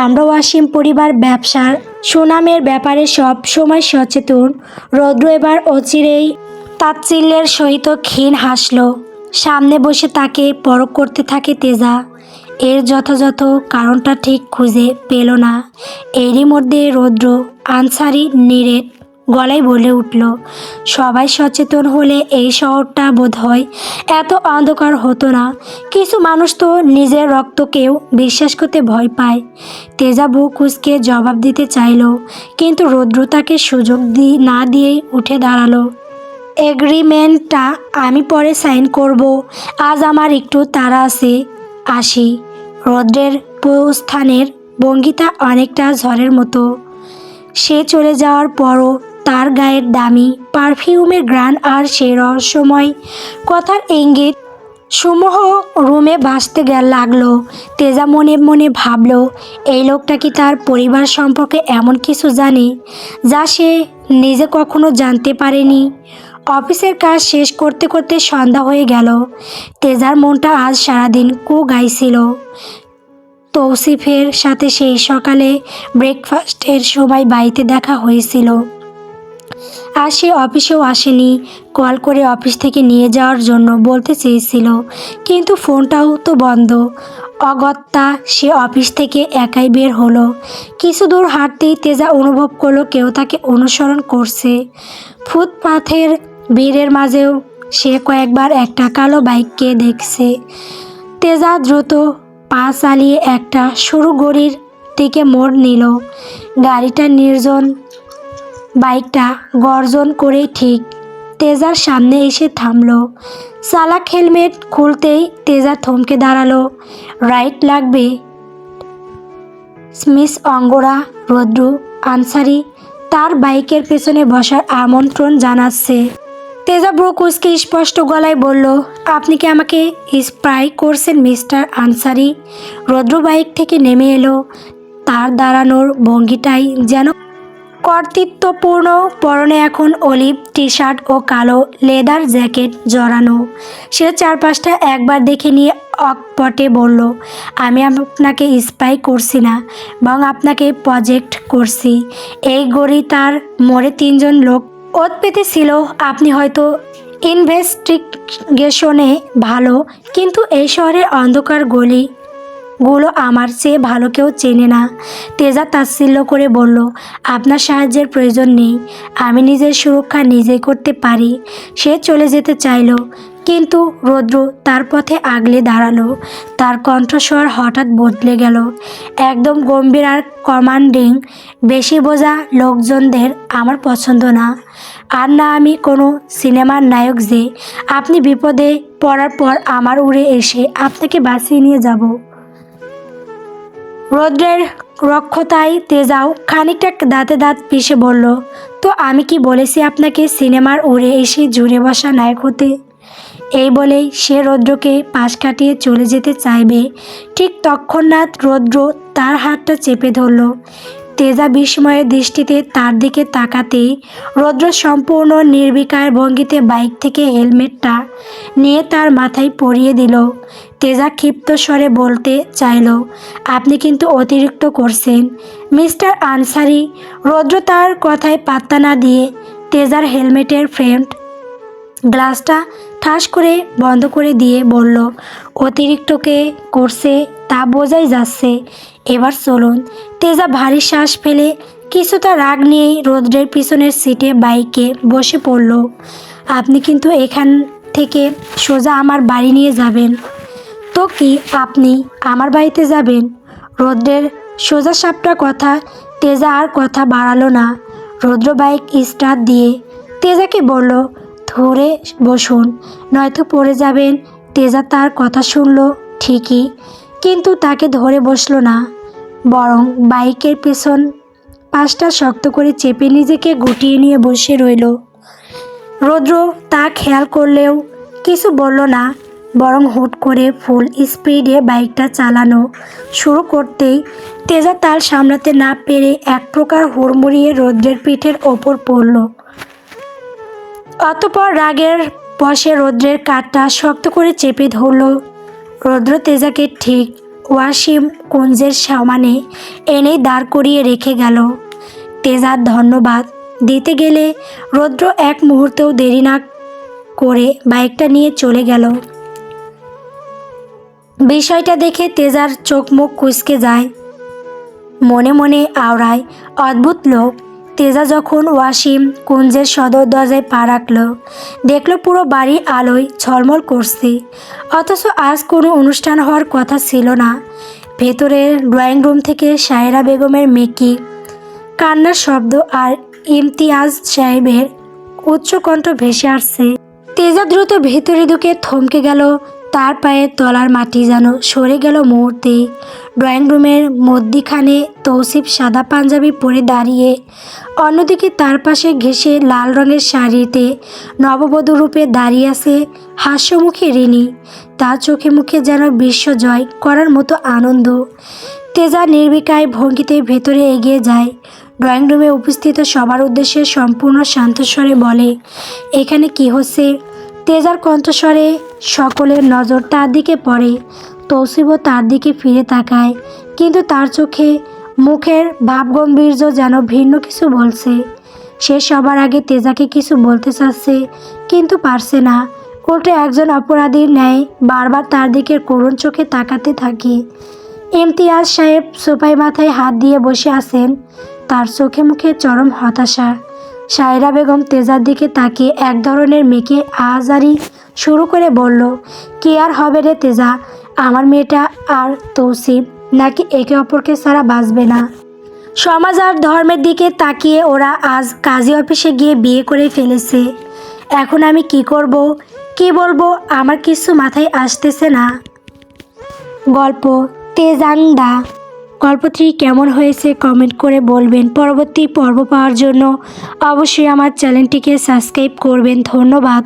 আমরা ওয়াসিম পরিবার ব্যবসার সুনামের ব্যাপারে সব সময় সচেতন। রৌদ্র এবার অচিরেই তাচ্ছিল্যের সহিত ক্ষীণ হাসল। সামনে বসে তাকে পরখ করতে থাকে তেজা। এর যথাযথ কারণটা ঠিক খুঁজে পেল না। এরই মধ্যে রৌদ্র আনসারি নিরেট গলায় বলে উঠল, সবাই সচেতন হলে এই শহরটা বোধহয় এত অন্ধকার হতো না। কিছু মানুষ তো নিজের রক্তকেও বিশ্বাস করতে ভয় পায়। তেজা বুক কুঁচকে জবাব দিতে চাইল, কিন্তু রৌদ্র তাকে সুযোগ না দিয়েই উঠে দাঁড়ালো। এগ্রিমেন্টটা আমি পরে সাইন করব, আজ আমার একটু তাড়া আছে, আসি। রৌদ্রের প্রস্থানের ভঙ্গিটা অনেকটা ঝড়ের মতো। সে চলে যাওয়ার পরও তার গায়ের দামি পারফিউমের ঘ্রাণ আর সেই রহস্যময় কথার ইঙ্গিত সমূহ রুমে ভাসতে লাগলো। তেজা মনে মনে ভাবল, এই লোকটা কি তার পরিবার সম্পর্কে এমন কিছু জানে যা সে নিজে কখনো জানতে পারেনি। অফিসের কাজ শেষ করতে করতে সন্ধ্যা হয়ে গেল। তেজার মনটা আজ সারাদিন গাইছিল। তৌসিফের সাথে সেই সকালে ব্রেকফাস্টের সময় বাড়িতে দেখা হয়েছিল। আর সে অফিসেও আসেনি। কল করে অফিস থেকে নিয়ে যাওয়ার জন্য বলতে চেয়েছিল, কিন্তু ফোনটাও তো বন্ধ। অগত্যা সে অফিস থেকে একাই বের হলো। কিছু দূর হাঁটতেই তেজা অনুভব করলো কেউ তাকে অনুসরণ করছে। ফুটপাথের ভিড়ের মাঝেও সে কয়েকবার একটা কালো বাইককে দেখছে। তেজা দ্রুত পা চালিয়ে একটা সরু গলির দিকে মোড় নিল। গাড়িটা নির্জন, বাইকটা গর্জন করে ঠিক তেজার সামনে এসে থামলো। চালাক হেলমেট খুলতেই তেজা থমকে দাঁড়ালো। রাইট লাগবে? মিস অঙ্গরা রৌদ্র আনসারি তার বাইকের পেছনে বসার আমন্ত্রণ জানাচ্ছে। তেজা ব্রো কুচকে স্পষ্ট গলায় বলল, আপনি কি আমাকে স্প্রাই করছেন মিস্টার আনসারি? রৌদ্র বাইক থেকে নেমে এলো। তার দাঁড়ানোর ভঙ্গিটাই যেন কর্তৃত্বপূর্ণ। পরনে এখন অলিভ টি শার্ট ও কালো লেদার জ্যাকেট জড়ানো। সে চারপাশটা একবার দেখে নিয়ে অকপটে বলল, আমি আপনাকে স্পাই করছি না, বরং আপনাকে প্রজেক্ট করছি। এই গড়ি তার মোড়ে 3 জন লোক ওত পেতে ছিল। আপনি হয়তো ইনভেস্টিগেশনে ভালো, কিন্তু এই শহরের অন্ধকার গলিগুলো আমার চেয়ে ভালো কেউ চেনে না। তেজা তাচ্ছিল্য করে বলল, আপনার সাহায্যের প্রয়োজন নেই, আমি নিজের সুরক্ষা নিজেই করতে পারি। সে চলে যেতে চাইল, কিন্তু রৌদ্র তার পথে আগলে দাঁড়ালো। তার কণ্ঠস্বর হঠাৎ বদলে গেল, একদম গম্ভীর আর কমান্ডিং। বেশি বোঝা লোকজনদের আমার পছন্দ না। আর না আমি কোনো সিনেমার নায়ক যে আপনি বিপদে পড়ার পর আমার উড়ে এসে আপনাকে বাঁচিয়ে নিয়ে যাব। রৌদ্রের রক্ষতায় তেজাও খানিকটা দাঁতে দাঁত পিষে বলল, তো আমি কি বলেছি আপনাকে সিনেমার উড়ে এসে জুড়ে বসা নায়ক হতে? এই বলেই সে রৌদ্রকে পাশ কাটিয়ে চলে যেতে চাইবে, ঠিক তৎক্ষণাৎ রৌদ্র তার হাতটা চেপে ধরল। তেজা বিস্ময়ের দৃষ্টিতে তার দিকে তাকাতেই রৌদ্র সম্পূর্ণ নির্বিকার ভঙ্গিতে বাইক থেকে হেলমেটটা নিয়ে তার মাথায় পরিয়ে দিল। তেজা ক্ষিপ্ত স্বরে বলতে চাইল, আপনি কিন্তু অতিরিক্ত করছেন মিস্টার আনসারি। রৌদ্র তার কথায় পাত্তা না দিয়ে তেজার হেলমেটের ফ্রেমড গ্লাসটা ঠাস করে বন্ধ করে দিয়ে বলল, অতিরিক্তকে করছে তা বোঝাই যাচ্ছে, এবার চলুন। তেজা ভারী শ্বাস ফেলে কিছুটা রাগ নিয়েই রৌদ্রের পিছনের সিটে বাইকে বসে পড়ল। আপনি কিন্তু এখান থেকে সোজা আমার বাড়ি নিয়ে যাবেন? তো কি আপনি আমার বাড়িতে যাবেন? রৌদ্রের সোজা সাপটা কথা তেজা আর কথা বাড়ালো না। রৌদ্র বাইক স্টার্ট দিয়ে তেজাকে বলল, ধরে বসুন, নয়তো পড়ে যাবেন। তেজা তার কথা শুনল ঠিকই, কিন্তু তাকে ধরে বসলো না, বরং বাইকের পেছন পাশটা শক্ত করে চেপে নিজেকে গুটিয়ে নিয়ে বসে রইল। রৌদ্র তা খেয়াল করলেও কিছু বলল না, বরং হুট করে ফুল স্পিডে বাইকটা চালানো শুরু করতেই তেজা তাল সামলাতে না পেরে এক প্রকার হুড়মুড়িয়ে রৌদ্রের পিঠের ওপর পড়ল। অতঃপর রাগের বশে রৌদ্রের কাঁধটা শক্ত করে চেপে ধরল। রৌদ্র তেজাকে ঠিক ওয়াসিম কুঞ্জের সমানে এনেই দাঁড় করিয়ে রেখে গেল। তেজার ধন্যবাদ দিতে গেলে রৌদ্র এক মুহূর্তেও দেরি না করে বাইকটা নিয়ে চলে গেল। বিষয়টা দেখে তেজার চোখ মুখ কুঁচকে যায়। মনে মনে আওড়ায়, অদ্ভুত লোক, তেজা যখন ওয়াসিম কুঞ্জের সদর দরজায় পা রাখল, দেখল পুরো বাড়ি আলোয় ঝলমল করছে, অথচ আজ কোনো অনুষ্ঠান হওয়ার কথা ছিল না। ভেতরের ড্রয়িং রুম থেকে সায়রা বেগমের মেকি কান্নার শব্দ আর ইমতিয়াজ সাহেবের উচ্চকণ্ঠ ভেসে আসছে। তেজা দ্রুত ভেতরে ঢুকে থমকে গেল, তার পায়ের তলার মাটি যেন সরে গেল মুহূর্তে। ড্রয়িং রুমের মধ্যিখানে তৌসিফ সাদা পাঞ্জাবি পরে দাঁড়িয়ে, অন্যদিকে তার পাশে ঘেঁষে লাল রঙের শাড়িতে নববধূ রূপে দাঁড়িয়ে আছে হাস্যমুখী রিনি। তার চোখে মুখে যেন বিশ্ব জয় করার মতো আনন্দ। তেজা নির্বিকার ভঙ্গিতে ভেতরে এগিয়ে যায়। ড্রয়িং রুমে উপস্থিত সবার উদ্দেশ্যে সম্পূর্ণ শান্তস্বরে বলে, এখানে কি হচ্ছে? তেজার কণ্ঠস্বরে সকলের নজর তার দিকে পড়ে। তৌসিফও তার দিকে ফিরে তাকায়, কিন্তু তার চোখে মুখের ভাবগম্ভীর্য যেন ভিন্ন কিছু বলছে। সে সবার আগে তেজাকে কিছু বলতে চাচ্ছে, কিন্তু পারছে না। উল্টো একজন অপরাধীর ন্যায় বারবার তার দিকে করুণ চোখে তাকাতে থাকে। ইমতিয়াজ সাহেব সোফায় মাথায় হাত দিয়ে বসে আছেন, তার চোখে মুখে চরম হতাশা। সায়রা বেগম তেজার দিকে তাকিয়ে এক ধরনের মেয়েকে আহাজারি শুরু করে বলল, কি আর হবে রে তেজা, আমার মেয়েটা আর তৌসিফ নাকি একে অপরকে ছাড়া বাঁচবে না? সমাজ আর ধর্মের দিকে তাকিয়ে ওরা আজ কাজী অফিসে গিয়ে বিয়ে করে ফেলেছে। এখন আমি কি করব, কি বলবো, আমার কিছু মাথায় আসতেছে না। গল্প তেজাংদা। গল্পটি কেমন হয়েছে কমেন্ট করে বলবেন। পরবর্তী পর্ব পাওয়ার জন্য অবশ্যই আমার চ্যানেলটিকে সাবস্ক্রাইব করবেন। ধন্যবাদ।